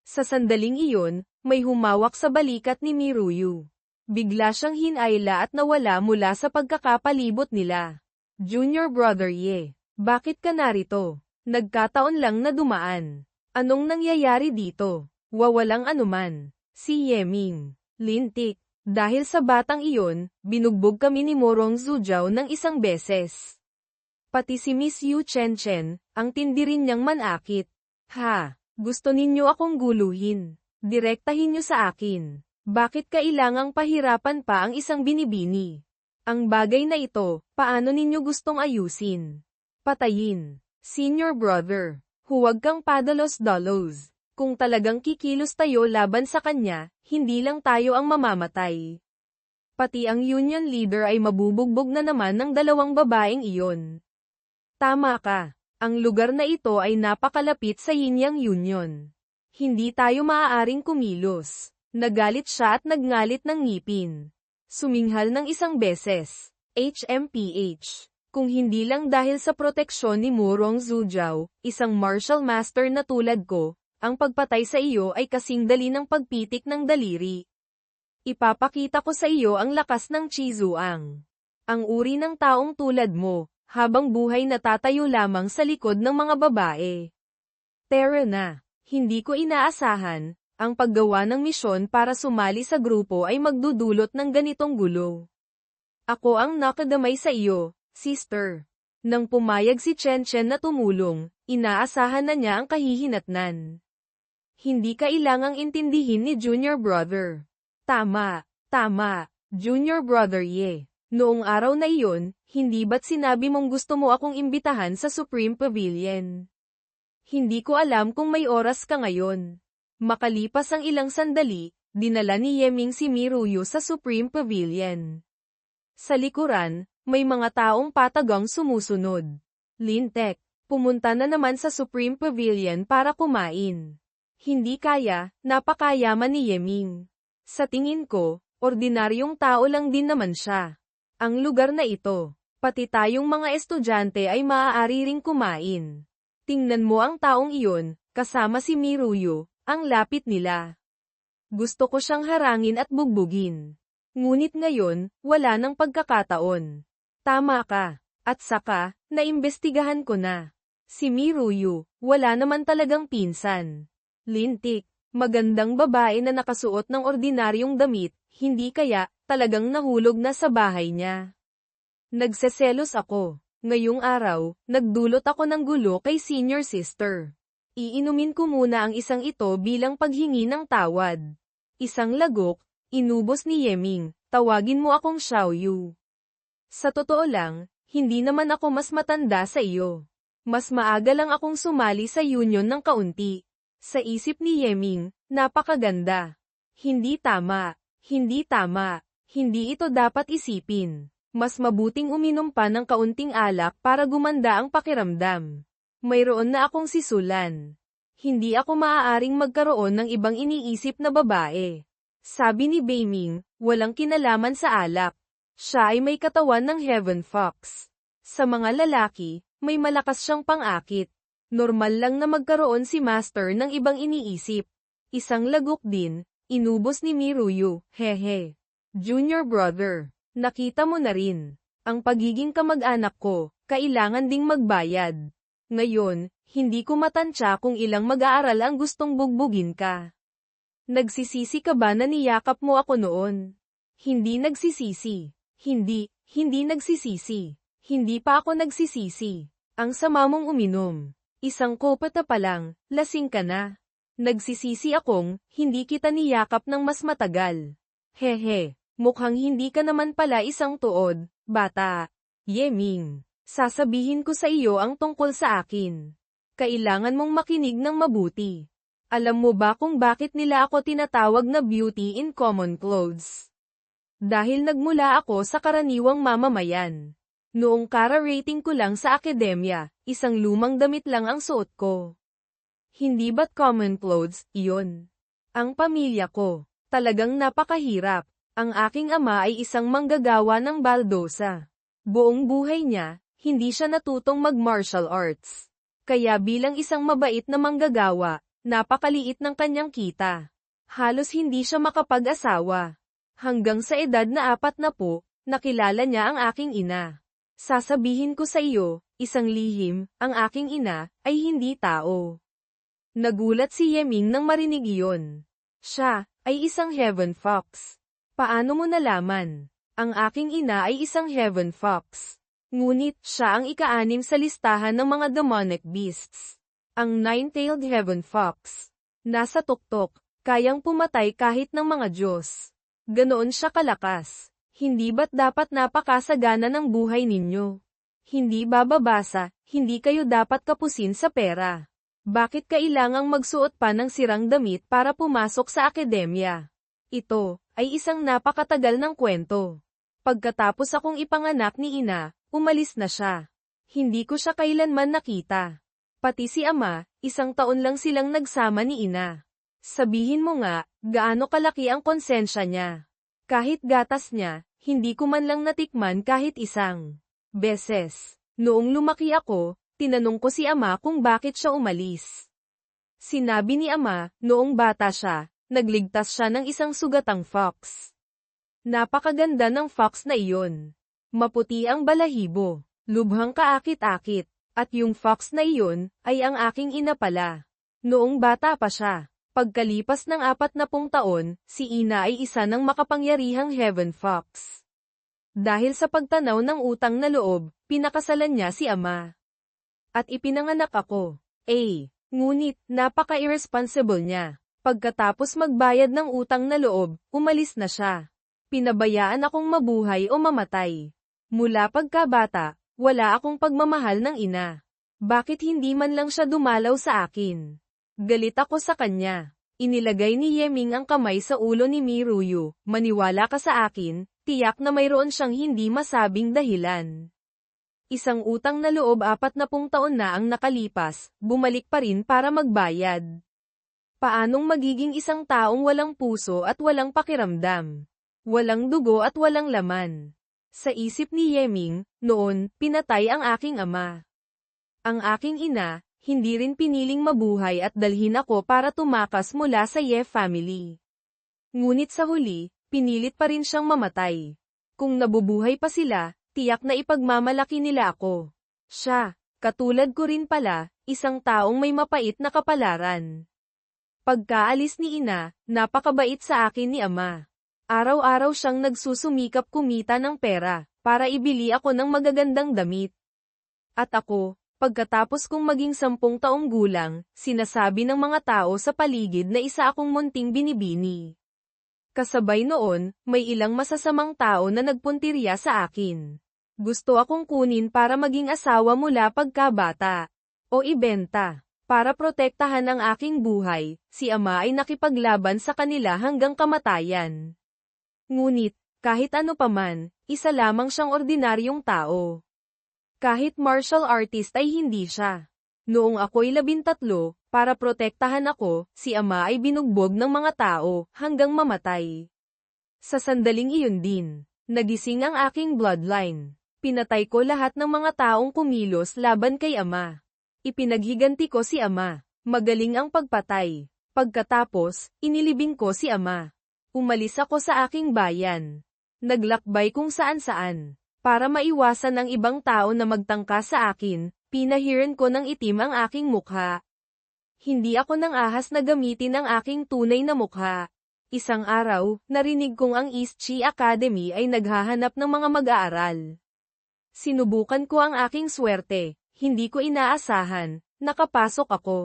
A: Sa sandaling iyon, may humawak sa balikat ni Miruyu. Bigla siyang hinayla at nawala mula sa pagkakapalibot nila. Junior brother Ye, bakit ka narito? Nagkataon lang na dumaan. Anong nangyayari dito? Wawalang anuman. Si Yeming. Lintik. Dahil sa batang iyon, binugbog kami ni Morong Zhujiao ng isang beses. Pati si Miss Yu Chen, ang tindi rin niyang manakit. Ha? Gusto ninyo akong guluhin? Direktahin niyo sa akin. Bakit kailangang pahirapan pa ang isang binibini? Ang bagay na ito, paano ninyo gustong ayusin? Patayin. Senior brother. Huwag kang padalos-dalos. Kung talagang kikilos tayo laban sa kanya, hindi lang tayo ang mamamatay. Pati ang union leader ay mabubugbog na naman ng dalawang babaeng iyon. Tama ka. Ang lugar na ito ay napakalapit sa Yin-Yang Union. Hindi tayo maaaring kumilos. Nagalit siya at nagngalit ng ngipin. Suminghal ng isang beses. HMPH. Kung hindi lang dahil sa proteksyon ni Morong Zhujiao, isang martial master na tulad ko, ang pagpatay sa iyo ay kasing dali ng pagpitik ng daliri. Ipapakita ko sa iyo ang lakas ng Chizuang. Ang uri ng taong tulad mo, habang buhay natatayo lamang sa likod ng mga babae. Tara na. Hindi ko inaasahan, ang paggawa ng misyon para sumali sa grupo ay magdudulot ng ganitong gulo. Ako ang nakadamay sa iyo, sister. Nang pumayag si Chen na tumulong, inaasahan na niya ang kahihinatnan. Hindi kailangang intindihin ni Junior Brother. Tama, Junior Brother Ye. Noong araw na iyon, hindi ba't sinabi mong gusto mo akong imbitahan sa Supreme Pavilion? Hindi ko alam kung may oras ka ngayon. Makalipas ang ilang sandali, dinala ni Yeming si Miruyu sa Supreme Pavilion. Sa likuran, may mga taong patagang sumusunod. Lintek, pumunta na naman sa Supreme Pavilion para kumain. Hindi kaya, napakayaman ni Yeming. Sa tingin ko, ordinaryong tao lang din naman siya. Ang lugar na ito, pati tayong mga estudyante ay maaari ring kumain. Tingnan mo ang taong iyon, kasama si Miruyu, ang lapit nila. Gusto ko siyang harangin at bugbugin. Ngunit ngayon, wala nang pagkakataon. Tama ka. At saka, naimbestigahan ko na. Si Miruyu, wala naman talagang pinsan. Lintik, magandang babae na nakasuot ng ordinaryong damit, hindi kaya, talagang nahulog na sa bahay niya. Nagseselos ako. Ngayong araw, nagdulot ako ng gulo kay senior sister. Iinumin ko muna ang isang ito bilang paghingi ng tawad. Isang lagok, inubos ni Yeming, tawagin mo akong Xiaoyu. Sa totoo lang, hindi naman ako mas matanda sa iyo. Mas maaga lang akong sumali sa union ng kaunti. Sa isip ni Yeming, napakaganda. Hindi tama, hindi ito dapat isipin. Mas mabuting uminom pa ng kaunting alak para gumanda ang pakiramdam. Mayroon na akong sisulan. Hindi ako maaaring magkaroon ng ibang iniisip na babae. Sabi ni Beiming, walang kinalaman sa alak. Siya ay may katawan ng Heaven Fox. Sa mga lalaki, may malakas siyang pang-akit. Normal lang na magkaroon si Master ng ibang iniisip. Isang lagok din, inubos ni Miruyu, hehe. Junior brother, nakita mo na rin. Ang pagiging kamag-anak ko, kailangan ding magbayad. Ngayon, hindi ko matansya kung ilang mag-aaral ang gustong bugbugin ka. Nagsisisi ka ba na niyakap mo ako noon? Hindi nagsisisi. Hindi nagsisisi. Hindi pa ako nagsisisi. Ang sama mong uminom. Isang kopeta pa lang, lasing ka na. Nagsisisi akong, hindi kita niyakap ng mas matagal. Hehe, mukhang hindi ka naman pala isang tuod, bata. Yeming, sasabihin ko sa iyo ang tungkol sa akin. Kailangan mong makinig ng mabuti. Alam mo ba kung bakit nila ako tinatawag na beauty in common clothes? Dahil nagmula ako sa karaniwang mamamayan. Noong kara-rating ko lang sa akademya, isang lumang damit lang ang suot ko. Hindi ba't common clothes, iyon? Ang pamilya ko, talagang napakahirap. Ang aking ama ay isang manggagawa ng baldosa. Buong buhay niya, hindi siya natutong mag-martial arts. Kaya bilang isang mabait na manggagawa, napakaliit ng kanyang kita. Halos hindi siya makapag-asawa. Hanggang sa edad na 40, nakilala niya ang aking ina. Sasabihin ko sa iyo, isang lihim, ang aking ina, ay hindi tao. Nagulat si Yeming nang marinig iyon. Siya, ay isang Heaven Fox. Paano mo nalaman? Ang aking ina ay isang Heaven Fox. Ngunit, siya ang ika-6 sa listahan ng mga demonic beasts. Ang nine-tailed Heaven Fox. Nasa tuktok, kayang pumatay kahit ng mga Diyos. Ganoon siya kalakas. Hindi ba't dapat napakasagana ng buhay ninyo? Hindi bababasa, hindi kayo dapat kapusin sa pera. Bakit kailangang magsuot pa ng sirang damit para pumasok sa akademya? Ito, ay isang napakatagal ng kwento. Pagkatapos akong ipanganak ni ina, umalis na siya. Hindi ko siya kailanman nakita. Pati si ama, 1 taon lang silang nagsama ni ina. Sabihin mo nga, gaano kalaki ang konsensya niya. Kahit gatas niya, hindi ko man lang natikman kahit isang beses. Noong lumaki ako, tinanong ko si ama kung bakit siya umalis. Sinabi ni ama, noong bata siya, nagligtas siya ng isang sugatang fox. Napakaganda ng fox na iyon. Maputi ang balahibo, lubhang kaakit-akit, at yung fox na iyon, ay ang aking ina pala. Noong bata pa siya. Pagkalipas ng 40 taon, si ina ay isa ng makapangyarihang Heaven Fox. Dahil sa pagtanaw ng utang na loob, pinakasalan niya si ama. At ipinanganak ako. Ngunit, napaka-irresponsible niya. Pagkatapos magbayad ng utang na loob, umalis na siya. Pinabayaan akong mabuhay o mamatay. Mula pagkabata, wala akong pagmamahal ng ina. Bakit hindi man lang siya dumalaw sa akin? Galit ako sa kanya. Inilagay ni Yeming ang kamay sa ulo ni Miruyu. Maniwala ka sa akin, tiyak na mayroon siyang hindi masabing dahilan. Isang utang na loob 40 taon na ang nakalipas, bumalik pa rin para magbayad. Paanong magiging isang taong walang puso at walang pakiramdam? Walang dugo at walang laman. Sa isip ni Yeming, noon, pinatay ang aking ama. Ang aking ina, hindi rin piniling mabuhay at dalhin ako para tumakas mula sa Ye family. Ngunit sa huli, pinilit pa rin siyang mamatay. Kung nabubuhay pa sila, tiyak na ipagmamalaki nila ako. Siya, katulad ko rin pala, isang taong may mapait na kapalaran. Pagkaalis ni ina, napakabait sa akin ni ama. Araw-araw siyang nagsusumikap kumita ng pera, para ibili ako ng magagandang damit. At ako, pagkatapos kong maging 10 taong gulang, sinasabi ng mga tao sa paligid na isa akong munting binibini. Kasabay noon, may ilang masasamang tao na nagpuntirya sa akin. Gusto akong kunin para maging asawa mula pagkabata. O ibenta. Para protektahan ang aking buhay, si ama ay nakipaglaban sa kanila hanggang kamatayan. Ngunit, kahit ano paman, isa lamang siyang ordinaryong tao. Kahit martial artist ay hindi siya. Noong ako'y 13, para protektahan ako, si ama ay binugbog ng mga tao, hanggang mamatay. Sa sandaling iyon din, nagising ang aking bloodline. Pinatay ko lahat ng mga taong kumilos laban kay ama. Ipinaghiganti ko si ama. Magaling ang pagpatay. Pagkatapos, inilibing ko si ama. Umalis ako sa aking bayan. Naglakbay kung saan-saan. Para maiwasan ang ibang tao na magtangka sa akin, pinahiran ko ng itim ang aking mukha. Hindi ako nang ahas na gamitin ang aking tunay na mukha. Isang araw, narinig kong ang East Chi Academy ay naghahanap ng mga mag-aaral. Sinubukan ko ang aking swerte, hindi ko inaasahan, nakapasok ako.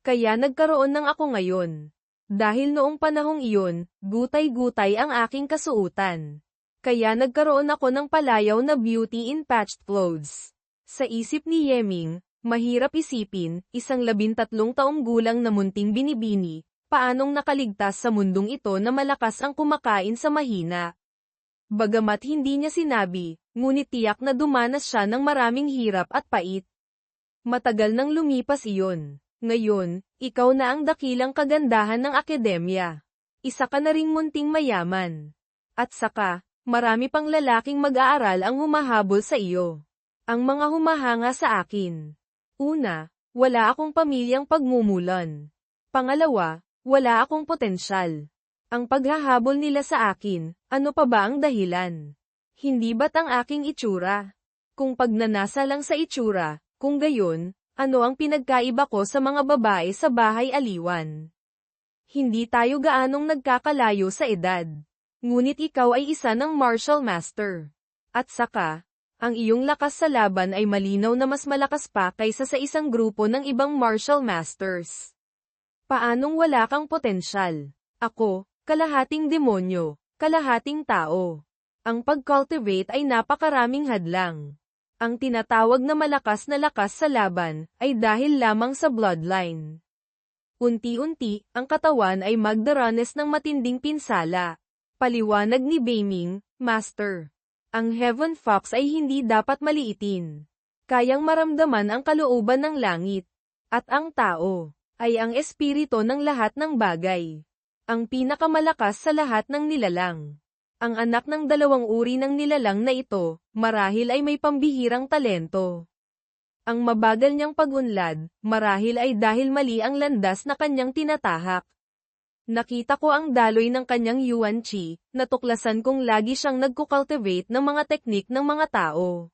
A: Kaya nagkaroon ng ako ngayon. Dahil noong panahong iyon, gutay-gutay ang aking kasuutan. Kaya nagkaroon ako ng palayaw na beauty in patched clothes. Sa isip ni Yeming, mahirap isipin, isang 13 taong gulang na munting binibini, paanong nakaligtas sa mundong ito na malakas ang kumakain sa mahina. Bagamat hindi niya sinabi, ngunit tiyak na dumanas siya ng maraming hirap at pait. Matagal nang lumipas iyon. Ngayon, ikaw na ang dakilang kagandahan ng akademya. Isa ka na ring munting mayaman. At saka, marami pang lalaking mag-aaral ang humahabol sa iyo. Ang mga humahanga sa akin. Una, wala akong pamilyang pagmumulan. Pangalawa, wala akong potensyal. Ang paghahabol nila sa akin, ano pa ba ang dahilan? Hindi ba't ang aking itsura? Kung pagnanasa lang sa itsura, kung gayon, ano ang pinagkaiba ko sa mga babae sa bahay aliwan? Hindi tayo gaanong nagkakalayo sa edad. Ngunit ikaw ay isa ng martial master. At saka, ang iyong lakas sa laban ay malinaw na mas malakas pa kaysa sa isang grupo ng ibang martial masters. Paanong wala kang potensyal? Ako, kalahating demonyo, kalahating tao. Ang pag-cultivate ay napakaraming hadlang. Ang tinatawag na lakas sa laban, ay dahil lamang sa bloodline. Unti-unti, ang katawan ay magdaranas ng matinding pinsala. Paliwanag ni Beiming, Master. Ang Heaven Fox ay hindi dapat maliitin. Kayang maramdaman ang kalooban ng langit. At ang tao, ay ang espiritu ng lahat ng bagay. Ang pinakamalakas sa lahat ng nilalang. Ang anak ng dalawang uri ng nilalang na ito, marahil ay may pambihirang talento. Ang mabagal niyang pag-unlad, marahil ay dahil mali ang landas na kanyang tinatahak. Nakita ko ang daloy ng kanyang Yuan Chi, natuklasan kong lagi siyang nagkukultivate ng mga teknik ng mga tao.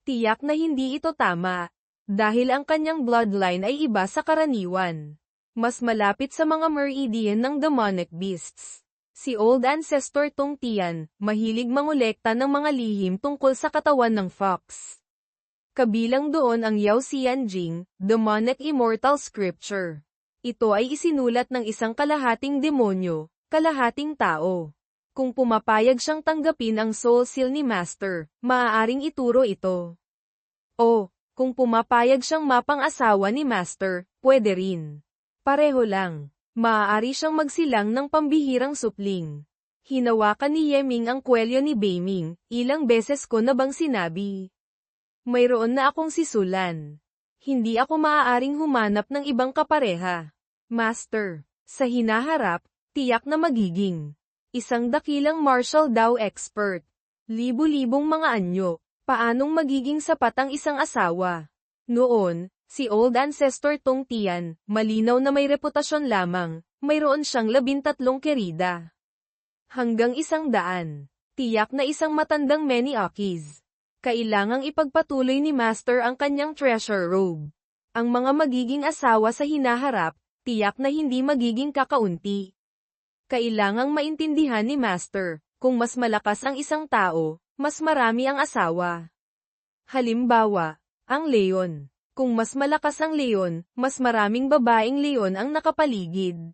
A: Tiyak na hindi ito tama, dahil ang kanyang bloodline ay iba sa karaniwan. Mas malapit sa mga meridian ng demonic beasts. Si Old Ancestor Tong Tian, mahilig mangolekta ng mga lihim tungkol sa katawan ng fox. Kabilang doon ang Yao Xian Jing, Demonic Immortal Scripture. Ito ay isinulat ng isang kalahating demonyo, kalahating tao. Kung pumapayag siyang tanggapin ang soul seal ni Master, maaaring ituro ito. O, kung pumapayag siyang mapang-asawa ni Master, pwede rin. Pareho lang. Maaari siyang magsilang ng pambihirang supling. Hinawakan ni Yeming ang kwelyo ni Beiming, ilang beses ko na bang sinabi. Mayroon na akong sisulan. Hindi ako maaaring humanap ng ibang kapareha. Master, sa hinaharap, tiyak na magiging isang dakilang martial Dao expert. Libu-libong mga anyo, paanong magiging sapat ang isang asawa? Noon, si Old Ancestor Tong Tian, malinaw na may reputasyon lamang, mayroon siyang 13 kerida. Hanggang 100. Tiyak na isang matandang Maniakis. Kailangang ipagpatuloy ni Master ang kanyang treasure robe. Ang mga magiging asawa sa hinaharap, tiyak na hindi magiging kakaunti. Kailangang maintindihan ni Master, kung mas malakas ang isang tao, mas marami ang asawa. Halimbawa, ang leon. Kung mas malakas ang leon, mas maraming babaeng leon ang nakapaligid.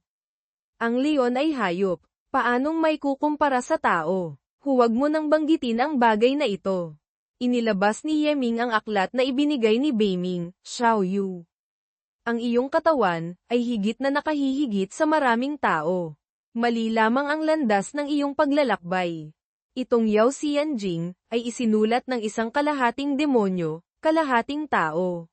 A: Ang leon ay hayop. Paanong may kukumpara sa tao? Huwag mo nang banggitin ang bagay na ito. Inilabas ni Yeming ang aklat na ibinigay ni Beiming, Xiaoyu. Ang iyong katawan ay higit na nakahihigit sa maraming tao. Mali lamang ang landas ng iyong paglalakbay. Itong Yao Xianjing ay isinulat ng isang kalahating demonyo, kalahating tao.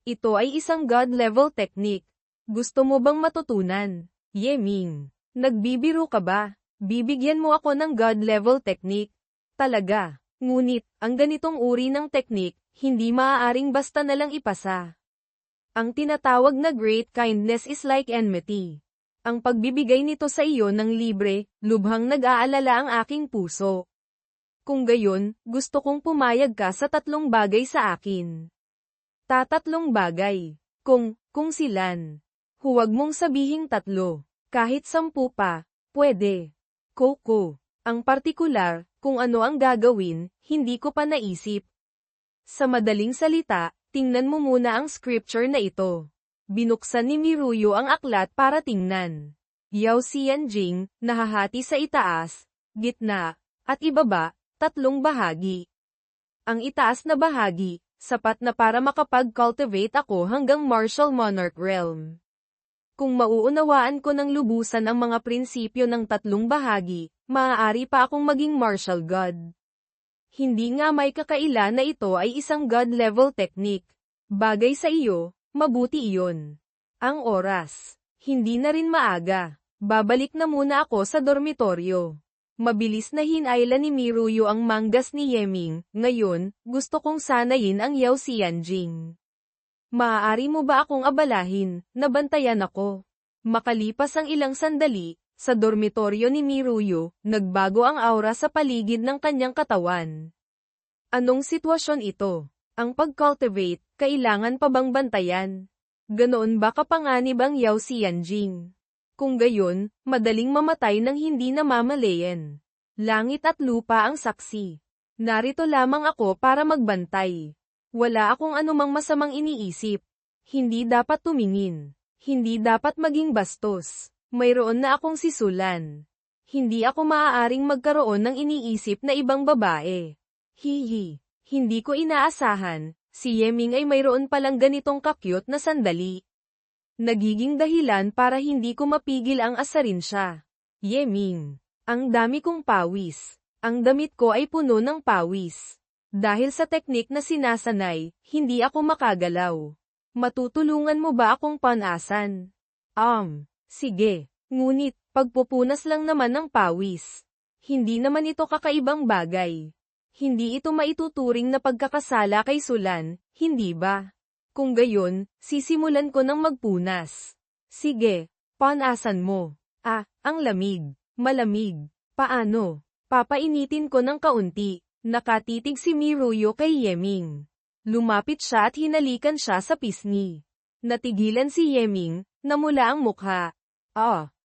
A: Ito ay isang God-level technique. Gusto mo bang matutunan? Yeming. Nagbibiro ka ba? Bibigyan mo ako ng God-level technique? Talaga. Ngunit, ang ganitong uri ng technique, hindi maaaring basta nalang ipasa. Ang tinatawag na great kindness is like enmity. Ang pagbibigay nito sa iyo ng libre, lubhang nag-aalala ang aking puso. Kung gayon, gusto kong pumayag ka sa 3 bagay sa akin. Tatlong bagay. Kung silan. Huwag mong sabihing 3. Kahit 10 pa, pwede. Coco. Ang partikular, kung ano ang gagawin, hindi ko pa naisip. Sa madaling salita, tingnan mo muna ang scripture na ito. Binuksan ni Miruyo ang aklat para tingnan. Yao Xianjing, nahahati sa itaas, gitna, at ibaba, 3 bahagi. Ang itaas na bahagi, sapat na para makapag-cultivate ako hanggang martial monarch realm. Kung mauunawaan ko ng lubusan ang mga prinsipyo ng 3 bahagi, maaari pa akong maging martial god. Hindi nga may kakaila na ito ay isang god-level technique. Bagay sa iyo, mabuti iyon. Ang oras. Hindi na rin maaga. Babalik na muna ako sa dormitoryo. Mabilis na hinayla ni Miruyo ang manggas ni Yeming. Ngayon, gusto kong sanayin ang Yao Xianjing. Maaari mo ba akong abalahin? Nabantayan ako. Makalipas ang ilang sandali, sa dormitoryo ni Miruyo, nagbago ang aura sa paligid ng kanyang katawan. Anong sitwasyon ito? Ang pag-cultivate, kailangan pa bang bantayan? Ganoon ba kapanganib ang Yao Xianjing? Kung gayon, madaling mamatay nang hindi namamalayan. Langit at lupa ang saksi. Narito lamang ako para magbantay. Wala akong anumang masamang iniisip. Hindi dapat tumingin. Hindi dapat maging bastos. Mayroon na akong sisulan. Hindi ako maaaring magkaroon ng iniisip na ibang babae. Hihi. Hindi ko inaasahan, si Yeming ay mayroon palang ganitong kakyut na sandali. Nagiging dahilan para hindi ko mapigil ang asarin siya. Yeming. Ang dami kong pawis. Ang damit ko ay puno ng pawis. Dahil sa teknik na sinasanay, hindi ako makagalaw. Matutulungan mo ba akong panasan? Sige. Ngunit, pagpupunas lang naman ng pawis. Hindi naman ito kakaibang bagay. Hindi ito maituturing na pagkakasala kay Sulan, hindi ba? Kung gayon, sisimulan ko ng magpunas. Sige, panasan mo. Ang lamig. Malamig. Paano? Papainitin ko ng kaunti. Nakatitig si Miruyo kay Yeming. Lumapit siya at hinalikan siya sa pisngi. Natigilan si Yeming, namula ang mukha.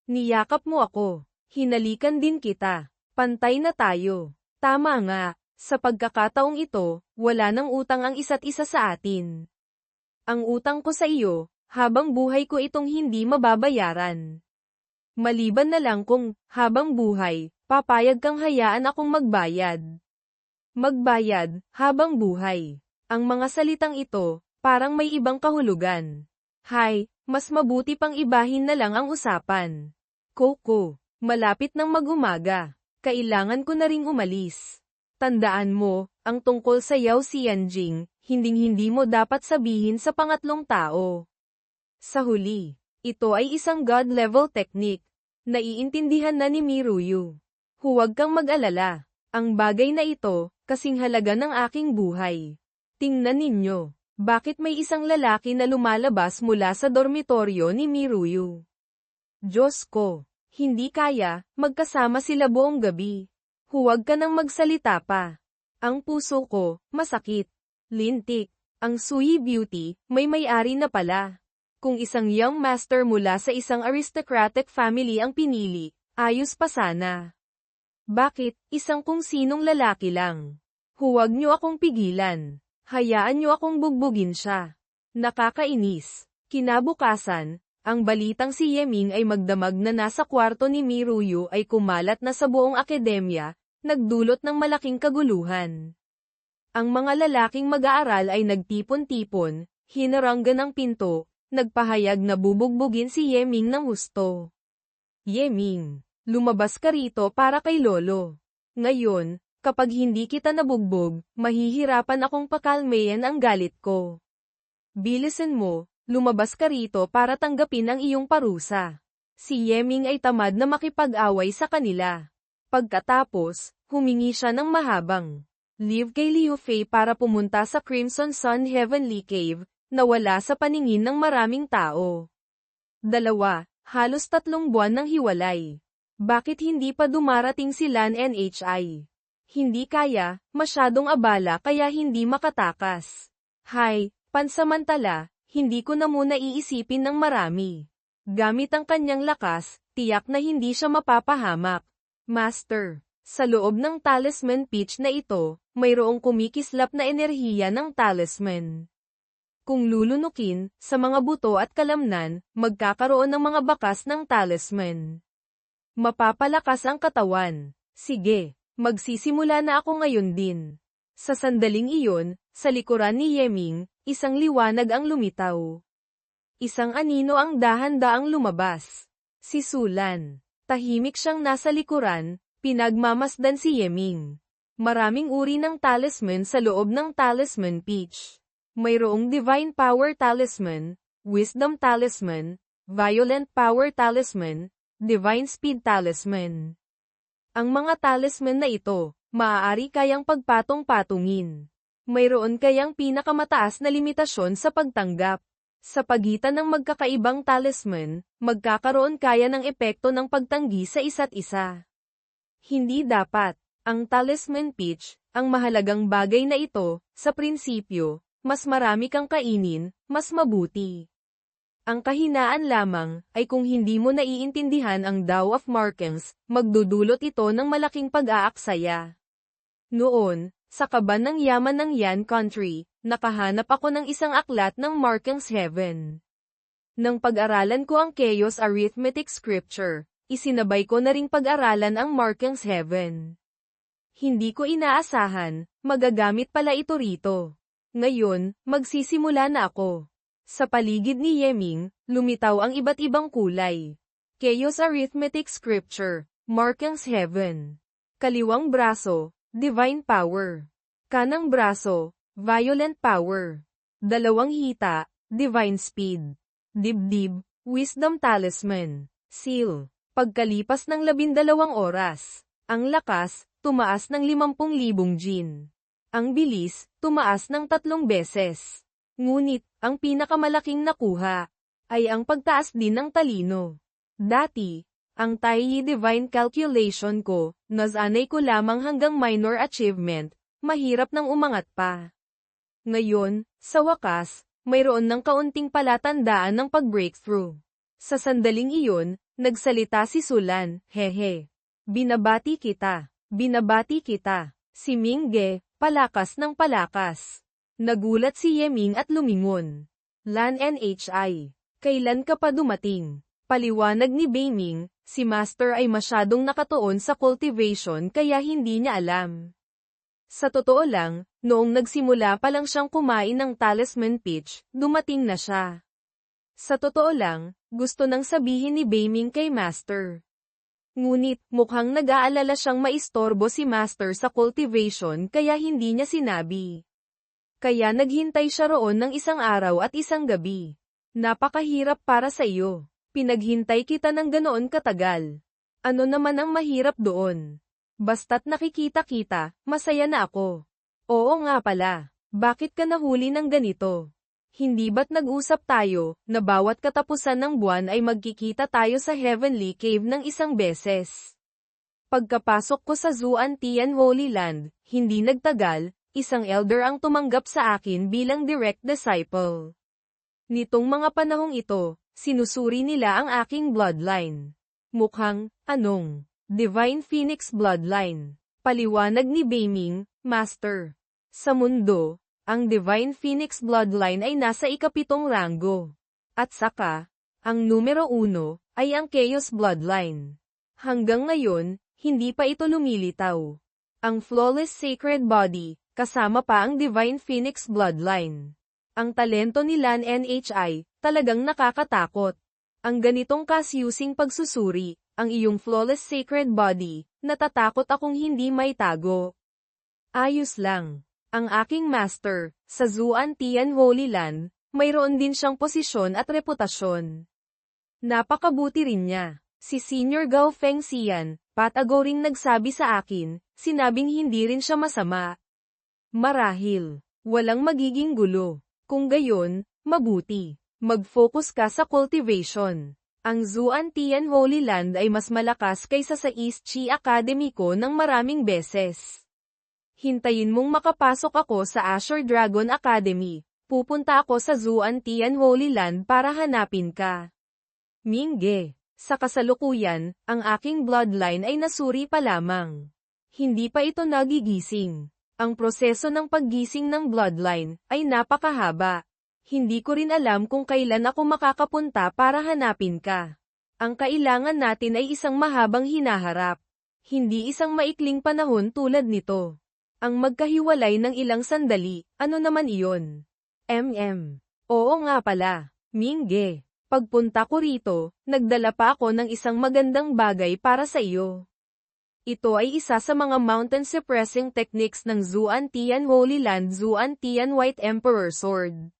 A: Niyakap mo ako. Hinalikan din kita. Pantay na tayo. Tama nga. Sa pagkakataong ito, wala nang utang ang isa't isa sa atin. Ang utang ko sa iyo, habang buhay ko itong hindi mababayaran. Maliban na lang kung, habang buhay, papayag kang hayaan akong magbayad. Magbayad, habang buhay. Ang mga salitang ito, parang may ibang kahulugan. Mas mabuti pang ibahin na lang ang usapan. Coco, malapit nang mag-umaga. Kailangan ko na ring umalis. Tandaan mo, ang tungkol sa Yao Xianjing, hinding-hindi mo dapat sabihin sa pangatlong tao. Sa huli, ito ay isang God-level technique. Naiintindihan na ni Miruyo. Huwag kang mag-alala. Ang bagay na ito, kasing halaga ng aking buhay. Tingnan ninyo, bakit may isang lalaki na lumalabas mula sa dormitoryo ni Miruyo? Diyos ko, hindi kaya, magkasama sila buong gabi. Huwag ka nang magsalita pa. Ang puso ko, masakit. Lintik. Ang Sui Beauty, may-ari na pala. Kung isang young master mula sa isang aristocratic family ang pinili, ayos pa sana. Bakit, isang kung sinong lalaki lang? Huwag niyo akong pigilan. Hayaan niyo akong bugbugin siya. Nakakainis. Kinabukasan, ang balitang si Yeming ay magdamag na nasa kwarto ni Miruyo ay kumalat na sa buong akademya, nagdulot ng malaking kaguluhan. Ang mga lalaking mag-aaral ay nagtipon-tipon, hinaranggan ang pinto, nagpahayag na bubugbugin si Yeming ng husto. Yeming, lumabas ka rito para kay Lolo. Ngayon, kapag hindi kita nabugbog, mahihirapan akong pakalmayan ang galit ko. Bilisan mo, lumabas ka rito para tanggapin ang iyong parusa. Si Yeming ay tamad na makipag-away sa kanila. Pagkatapos, humingi siya ng mahabang leave kay Liu Fei para pumunta sa Crimson Sun Heavenly Cave, na wala sa paningin ng maraming tao. Dalawa, halos 3 buwan ng hiwalay. Bakit hindi pa dumarating si Lan Nhi? Hindi kaya, masyadong abala kaya hindi makatakas. Hay, pansamantala, hindi ko na muna iisipin ng marami. Gamit ang kanyang lakas, tiyak na hindi siya mapapahamak. Master, sa loob ng talisman pitch na ito, mayroong kumikislap na enerhiya ng talisman. Kung lulunukin, sa mga buto at kalamnan, magkakaroon ng mga bakas ng talisman. Mapapalakas ang katawan. Sige, magsisimula na ako ngayon din. Sa sandaling iyon, sa likuran ni Yeming, isang liwanag ang lumitaw. Isang anino ang dahan-daang lumabas. Si Sulan. Tahimik siyang nasa likuran, pinagmamasdan si Yeming. Maraming uri ng talisman sa loob ng talisman pitch. Mayroong Divine Power Talisman, Wisdom Talisman, Violent Power Talisman, Divine Speed Talisman. Ang mga talisman na ito, maaari kayang pagpatong-patungin. Mayroon kayang pinakamataas na limitasyon sa pagtanggap. Sa pagitan ng magkakaibang talisman, magkakaroon kaya ng epekto ng pagtanggi sa isa't isa. Hindi dapat. Ang talisman pitch, ang mahalagang bagay na ito, sa prinsipyo, mas marami kang kainin, mas mabuti. Ang kahinaan lamang, ay kung hindi mo naiintindihan ang Tao of Markings, magdudulot ito ng malaking pag-aaksaya. Noon, sa kaban ng yaman ng Yan Country, nakahanap ako ng isang aklat ng Markings Heaven. Nang pag-aralan ko ang Chaos Arithmetic Scripture, isinabay ko na ring pag-aralan ang Markings Heaven. Hindi ko inaasahan, magagamit pala ito rito. Ngayon, magsisimula na ako. Sa paligid ni Yeming, lumitaw ang iba't ibang kulay. Chaos Arithmetic Scripture, Markings Heaven. Kaliwang braso, Divine Power. Kanang braso, Violent Power. Dalawang hita, Divine Speed. Dibdib, Wisdom Talisman. Seal. Pagkalipas ng 12 oras, ang lakas, tumaas ng 50,000 jin. Ang bilis, tumaas ng 3 beses. Ngunit, ang pinakamalaking nakuha, ay ang pagtaas din ng talino. Dati, ang Taiyi Divine Calculation ko, nasanay ko lamang hanggang minor achievement, mahirap nang umangat pa. Ngayon, sa wakas, mayroon ng kaunting palatandaan ng pag-breakthrough. Sa sandaling iyon, nagsalita si Sulan, hehe. Binabati kita. Binabati kita. Si Mingge, palakas ng palakas. Nagulat si Yeming at lumingon. Lan Nhi. Kailan ka pa dumating? Paliwanag ni Beiming, si Master ay masyadong nakatuon sa cultivation kaya hindi niya alam. Sa totoo lang, noong nagsimula pa lang siyang kumain ng talisman pitch, dumating na siya. Sa totoo lang, gusto nang sabihin ni Beiming kay Master. Ngunit, mukhang nag-aalala siyang maistorbo si Master sa cultivation kaya hindi niya sinabi. Kaya naghintay siya roon ng 1 araw at 1 gabi. Napakahirap para sa iyo. Pinaghintay kita ng ganoon katagal. Ano naman ang mahirap doon? Basta't nakikita kita, masaya na ako. Oo nga pala. Bakit ka nahuli ng ganito? Hindi ba't nag-usap tayo, na bawat katapusan ng buwan ay magkikita tayo sa Heavenly Cave ng 1 beses? Pagkapasok ko sa Zuantian Holy Land, hindi nagtagal, isang elder ang tumanggap sa akin bilang direct disciple. Nitong mga panahong ito, sinusuri nila ang aking bloodline. Mukhang, anong, Divine Phoenix Bloodline. Paliwanag ni Beiming, Master. Sa mundo, ang Divine Phoenix Bloodline ay nasa 7th ranggo. At saka, ang numero 1, ay ang Chaos Bloodline. Hanggang ngayon, hindi pa ito lumilitaw. Ang Flawless Sacred Body, kasama pa ang Divine Phoenix Bloodline. Ang talento ni Lan Nhi, talagang nakakatakot. Ang ganitong kasyusing pagsusuri, ang iyong Flawless Sacred Body, natatakot akong hindi may tago. Ayos lang. Ang aking master, sa Zuantian Holy Land, mayroon din siyang posisyon at reputasyon. Napakabuti rin niya. Si Senior Gao Fengxian, patago ring nagsabi sa akin, sinabing hindi rin siya masama. Marahil, walang magiging gulo. Kung gayon, mabuti. Mag-focus ka sa cultivation. Ang Zuantian Holy Land ay mas malakas kaysa sa East Chi Academy ko ng maraming beses. Hintayin mong makapasok ako sa Azure Dragon Academy. Pupunta ako sa Zuantian Holy Land para hanapin ka. Mingge. Sa kasalukuyan, ang aking bloodline ay nasuri pa lamang. Hindi pa ito nagigising. Ang proseso ng paggising ng bloodline ay napakahaba. Hindi ko rin alam kung kailan ako makakapunta para hanapin ka. Ang kailangan natin ay isang mahabang hinaharap. Hindi isang maikling panahon tulad nito. Ang magkahiwalay ng ilang sandali, ano naman iyon? Oo nga pala, Mingge. Pagpunta ko rito, nagdala pa ako ng isang magandang bagay para sa iyo. Ito ay isa sa mga mountain suppressing techniques ng Zuantian Holy Land Zuantian White Emperor Sword.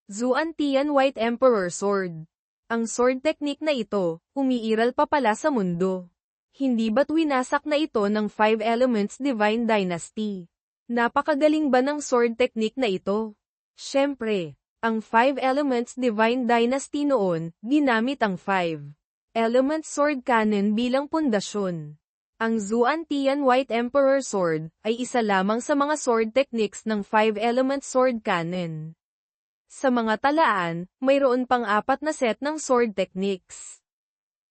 A: Zuantian White Emperor Sword. Ang sword technique na ito, umiiral pa pala sa mundo. Hindi ba't winasak na ito ng 5 Elements Divine Dynasty? Napakagaling ba ng sword technique na ito? Siyempre. Ang 5 Elements Divine Dynasty noon, ginamit ang 5 Elements Sword Cannon bilang pundasyon. Ang Zuantian White Emperor Sword ay isa lamang sa mga sword techniques ng 5 Elements Sword Cannon. Sa mga talaan, mayroon pang 4 na set ng sword techniques.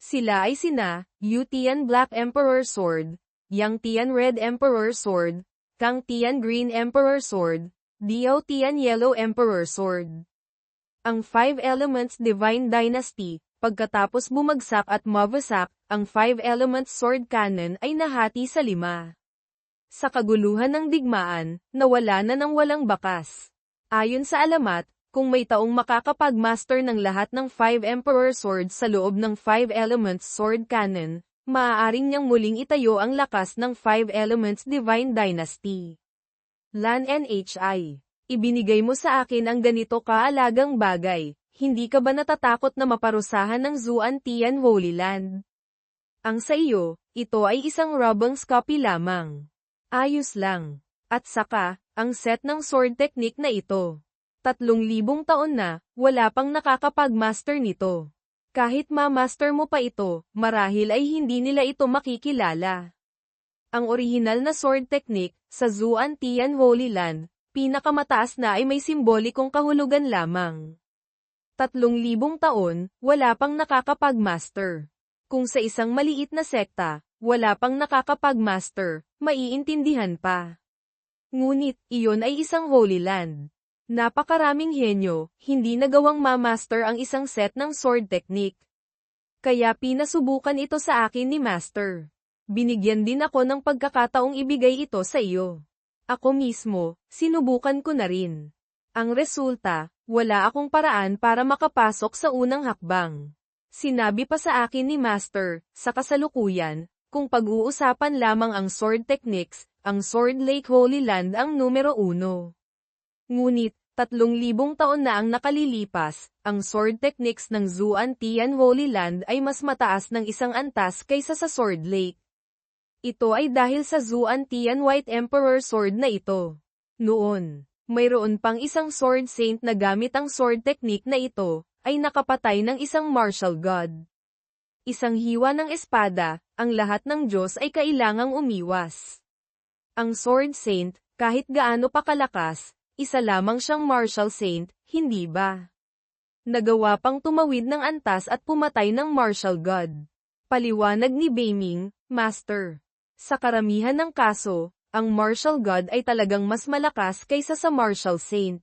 A: Sila ay sina, Yu Tian Black Emperor Sword, Yang Tian Red Emperor Sword, Kang Tian Green Emperor Sword, Diao Tian Yellow Emperor Sword. Ang 5 Elements Divine Dynasty, pagkatapos bumagsak at mawasak, ang 5 Elements Sword Cannon ay nahati sa 5. Sa kaguluhan ng digmaan, nawala na ng walang bakas. Ayon sa alamat, kung may taong makakapag-master ng lahat ng 5 Emperor Swords sa loob ng 5 Elements Sword Cannon, maaaring niyang muling itayo ang lakas ng 5 Elements Divine Dynasty. Lan Nhi. Ibinigay mo sa akin ang ganito kaalagang bagay, hindi ka ba natatakot na maparusahan ng Zuantian Holy Land? Ang sa iyo, ito ay isang Robung's copy lamang. Ayos lang. At saka, ang set ng sword technique na ito. 3,000 taon na, wala pang nakakapag-master nito. Kahit ma-master mo pa ito, marahil ay hindi nila ito makikilala. Ang orihinal na sword technique, sa Zuantian Holy Land, pinakamataas na ay may simbolikong kahulugan lamang. 3,000 taon, wala pang nakakapag-master. Kung sa isang maliit na sekta, wala pang nakakapag-master, maiintindihan pa. Ngunit, iyon ay isang Holy Land. Napakaraming henyo, hindi nagawang ma-master ang isang set ng sword technique. Kaya pinasubukan ito sa akin ni Master. Binigyan din ako ng pagkakataong ibigay ito sa iyo. Ako mismo, sinubukan ko na rin. Ang resulta, wala akong paraan para makapasok sa unang hakbang. Sinabi pa sa akin ni Master, sa kasalukuyan, kung pag-uusapan lamang ang sword techniques, ang Sword Lake Holy Land ang numero 1. Ngunit, 3,000 taon na ang nakalilipas, ang sword techniques ng Zuantian Holy Land ay mas mataas ng isang antas kaysa sa Sword Lake. Ito ay dahil sa Zuantian White Emperor Sword na ito. Noon, mayroon pang isang Sword Saint na gamit ang sword technique na ito, ay nakapatay ng isang martial god. Isang hiwa ng espada, ang lahat ng Diyos ay kailangang umiwas. Ang Sword Saint, kahit gaano pa kalakas, isa lamang siyang martial saint, hindi ba? Nagawa pang tumawid ng antas at pumatay ng martial god. Paliwanag ni Beiming, Master. Sa karamihan ng kaso, ang martial god ay talagang mas malakas kaysa sa martial saint.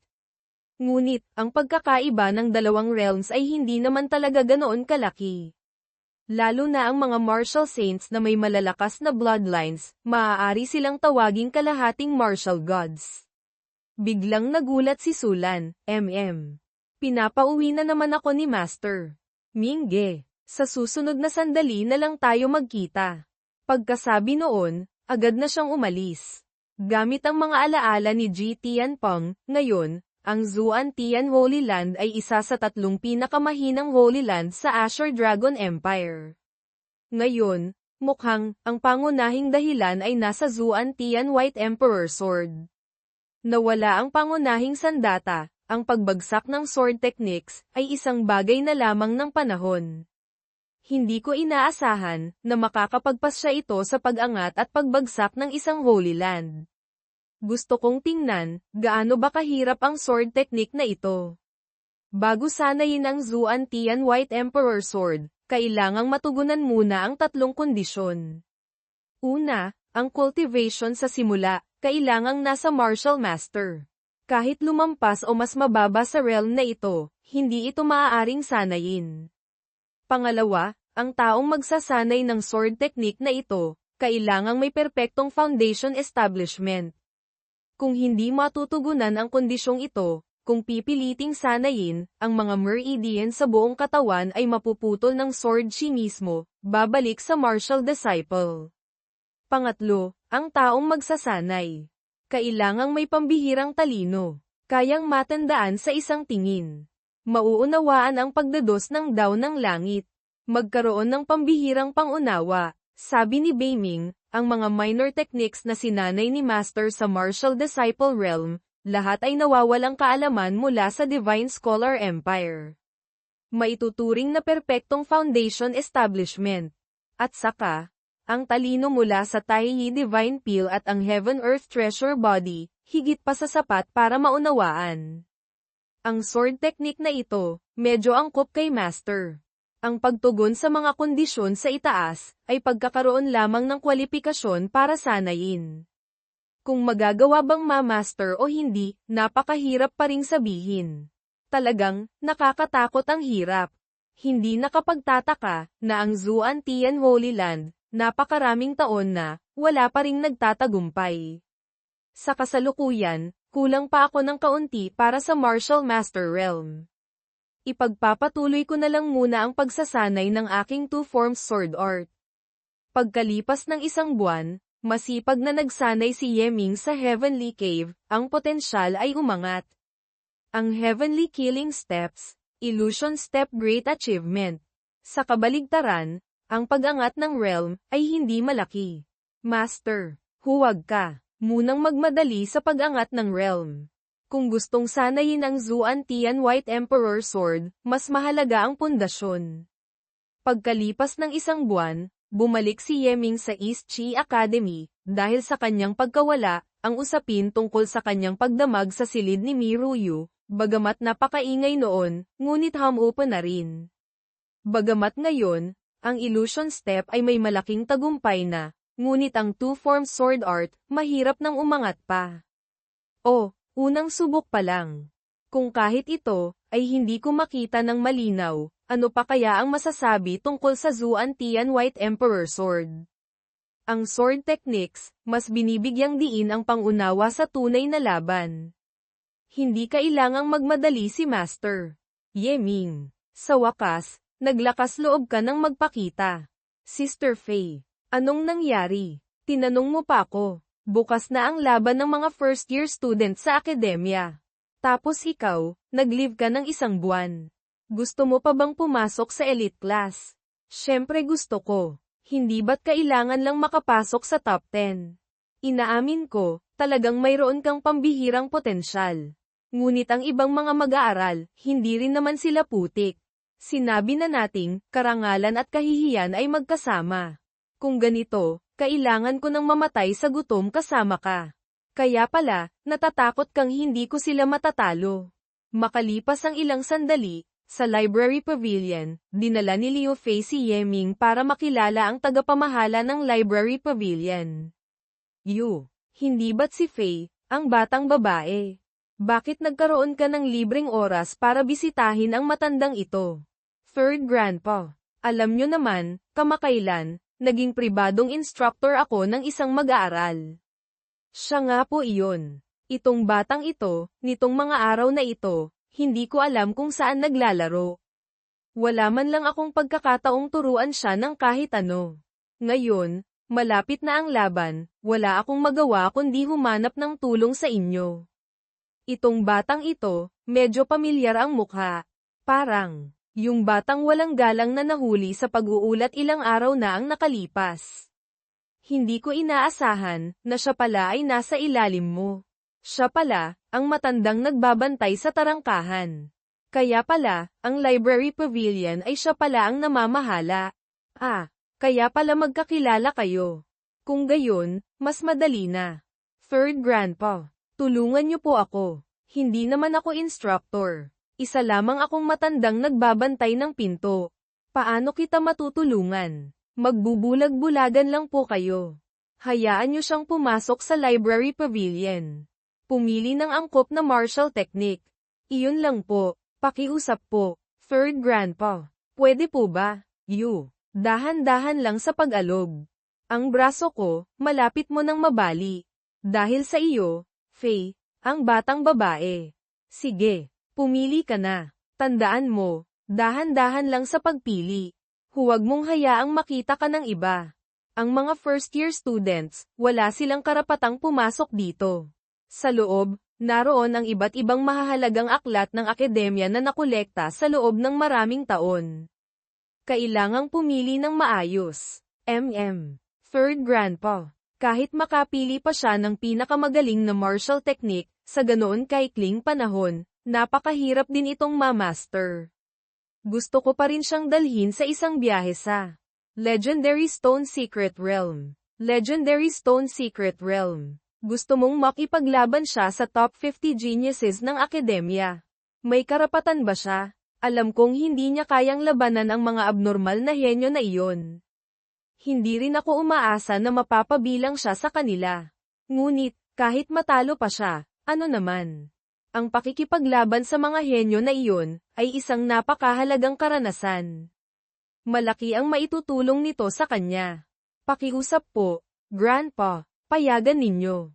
A: Ngunit, ang pagkakaiba ng dalawang realms ay hindi naman talaga ganoon kalaki. Lalo na ang mga martial saints na may malalakas na bloodlines, maaari silang tawaging kalahating martial gods. Biglang nagulat si Sulan, Pinapauwi na naman ako ni Master. Mingge, sa susunod na sandali na lang tayo magkita. Pagkasabi noon, agad na siyang umalis. Gamit ang mga alaala ni G. Tianpeng, ngayon, ang Zuan-Tian Holy Land ay isa sa 3 pinakamahinang Holy Land sa Azure Dragon Empire. Ngayon, mukhang, ang pangunahing dahilan ay nasa Zuan-Tian White Emperor Sword. Nawala ang pangunahing sandata, ang pagbagsak ng sword techniques, ay isang bagay na lamang ng panahon. Hindi ko inaasahan, na makakapagpasya ito sa pag-angat at pagbagsak ng isang Holy Land. Gusto kong tingnan, gaano ba kahirap ang sword technique na ito. Bago sanayin ang Zuan-Tian White Emperor Sword, kailangang matugunan muna ang 3 kondisyon. Una, ang cultivation sa simula, kailangang nasa Martial Master. Kahit lumampas o mas mababa sa realm na ito, hindi ito maaaring sanayin. Pangalawa, ang taong magsasanay ng sword technique na ito, kailangang may perpektong foundation establishment. Kung hindi matutugunan ang kondisyong ito, kung pipiliting sanayin, ang mga meridian sa buong katawan ay mapuputol ng sword chi mismo, babalik sa martial disciple. Pangatlo, ang taong magsasanay. Kailangang may pambihirang talino, kayang matandaan sa isang tingin. Mauunawaan ang pagdados ng daw ng langit. Magkaroon ng pambihirang pangunawa, sabi ni Beiming. Ang mga minor techniques na sinanay ni Master sa Martial Disciple Realm, lahat ay nawawalang kaalaman mula sa Divine Scholar Empire. Maituturing na perpektong foundation establishment. At saka, ang talino mula sa Taiyi Divine Peel at ang Heaven-Earth Treasure Body, higit pa sa sapat para maunawaan. Ang sword technique na ito, medyo angkop kay Master. Ang pagtugon sa mga kondisyon sa itaas, ay pagkakaroon lamang ng kwalipikasyon para sanayin. Kung magagawa bang ma-master o hindi, napakahirap pa ring sabihin. Talagang, nakakatakot ang hirap. Hindi nakapagtataka, na ang Zuan-Tian Holy Land, napakaraming taon na, wala pa ring nagtatagumpay. Sa kasalukuyan, kulang pa ako ng kaunti para sa Martial Master Realm. Ipagpapatuloy ko na lang muna ang pagsasanay ng aking 2 forms sword art. Pagkalipas ng 1 buwan, masipag na nagsanay si Yeming sa Heavenly Cave, ang potensyal ay umangat. Ang Heavenly Killing Steps, Illusion Step Great Achievement. Sa kabaligtaran, ang pag-angat ng realm, ay hindi malaki. Master, huwag ka munang magmadali sa pag-angat ng realm. Kung gustong sanayin ang Zuan-Tian White Emperor Sword, mas mahalaga ang pundasyon. Pagkalipas ng 1 buwan, bumalik si Yeming sa East Chi Academy, dahil sa kanyang pagkawala, ang usapin tungkol sa kanyang pagdamag sa silid ni Miruyu, bagamat napakaingay noon, ngunit humupa na rin. Bagamat ngayon, ang Illusion Step ay may malaking tagumpay na, ngunit ang 2 forms sword art, mahirap nang umangat pa. Unang subok pa lang. Kung kahit ito, ay hindi ko makita ng malinaw, ano pa kaya ang masasabi tungkol sa Zuan-Tian White Emperor Sword? Ang sword techniques, mas binibigyang diin ang pangunawa sa tunay na laban. Hindi kailangang magmadali si Master Yeming. Sa wakas, naglakas loob ka ng magpakita. Sister Faye, anong nangyari? Tinanong mo pa ako. Bukas na ang laban ng mga first-year students sa akademya. Tapos ikaw, nag-leave ka ng 1 buwan. Gusto mo pa bang pumasok sa elite class? Syempre gusto ko. Hindi ba't kailangan lang makapasok sa top 10? Inaamin ko, talagang mayroon kang pambihirang potensyal. Ngunit ang ibang mga mag-aaral, hindi rin naman sila putik. Sinabi na nating, karangalan at kahihiyan ay magkasama. Kung ganito, kailangan ko nang mamatay sa gutom kasama ka. Kaya pala, natatakot kang hindi ko sila matatalo. Makalipas ang ilang sandali, sa Library Pavilion, dinala ni Liu Fei si Yeming para makilala ang tagapamahala ng Library Pavilion. Hindi ba't si Fei, ang batang babae? Bakit nagkaroon ka ng libreng oras para bisitahin ang matandang ito? Third Grandpa, alam nyo naman, kamakailan, naging pribadong instructor ako ng isang mag-aaral. Siya nga po iyon. Itong batang ito, nitong mga araw na ito, hindi ko alam kung saan naglalaro. Wala man lang akong pagkakataong turuan siya ng kahit ano. Ngayon, malapit na ang laban, wala akong magawa kundi humanap ng tulong sa inyo. Itong batang ito, medyo pamilyar ang mukha. Parang, yung batang walang galang na nahuli sa pag-uulat ilang araw na ang nakalipas. Hindi ko inaasahan, na siya pala ay nasa ilalim mo. Siya pala, ang matandang nagbabantay sa tarangkahan. Kaya pala, ang library pavilion ay siya pala ang namamahala. Kaya pala magkakilala kayo. Kung gayon, mas madali na. Third Grandpa, tulungan niyo po ako. Hindi naman ako instructor. Isa lamang akong matandang nagbabantay ng pinto. Paano kita matutulungan? Magbubulag-bulagan lang po kayo. Hayaan niyo siyang pumasok sa library pavilion. Pumili ng angkop na martial technique. Iyon lang po. Pakiusap po. Third Grandpa. Pwede po ba? Dahan-dahan lang sa pag-alog. Ang braso ko, malapit mo nang mabali. Dahil sa iyo, Faye, ang batang babae. Sige, pumili ka na. Tandaan mo, dahan-dahan lang sa pagpili. Huwag mong hayaang makita ka ng iba. Ang mga first-year students, wala silang karapatang pumasok dito. Sa loob, naroon ang iba't ibang mahahalagang aklat ng akademya na nakolekta sa loob ng maraming taon. Kailangang pumili ng maayos. Third Grandpa. Kahit makapili pa siya ng pinakamagaling na martial technique, sa ganoon kaikling panahon, napakahirap din itong ma-master. Gusto ko pa rin siyang dalhin sa isang biyahe sa Legendary Stone Secret Realm. Legendary Stone Secret Realm. Gusto mong makipaglaban siya sa top 50 geniuses ng akademya. May karapatan ba siya? Alam kong hindi niya kayang labanan ang mga abnormal na henyo na iyon. Hindi rin ako umaasa na mapapabilang siya sa kanila. Ngunit, kahit matalo pa siya, ano naman? Ang pakikipaglaban sa mga henyo na iyon, ay isang napakahalagang karanasan. Malaki ang maitutulong nito sa kanya. Pakiusap po, Grandpa, payagan ninyo.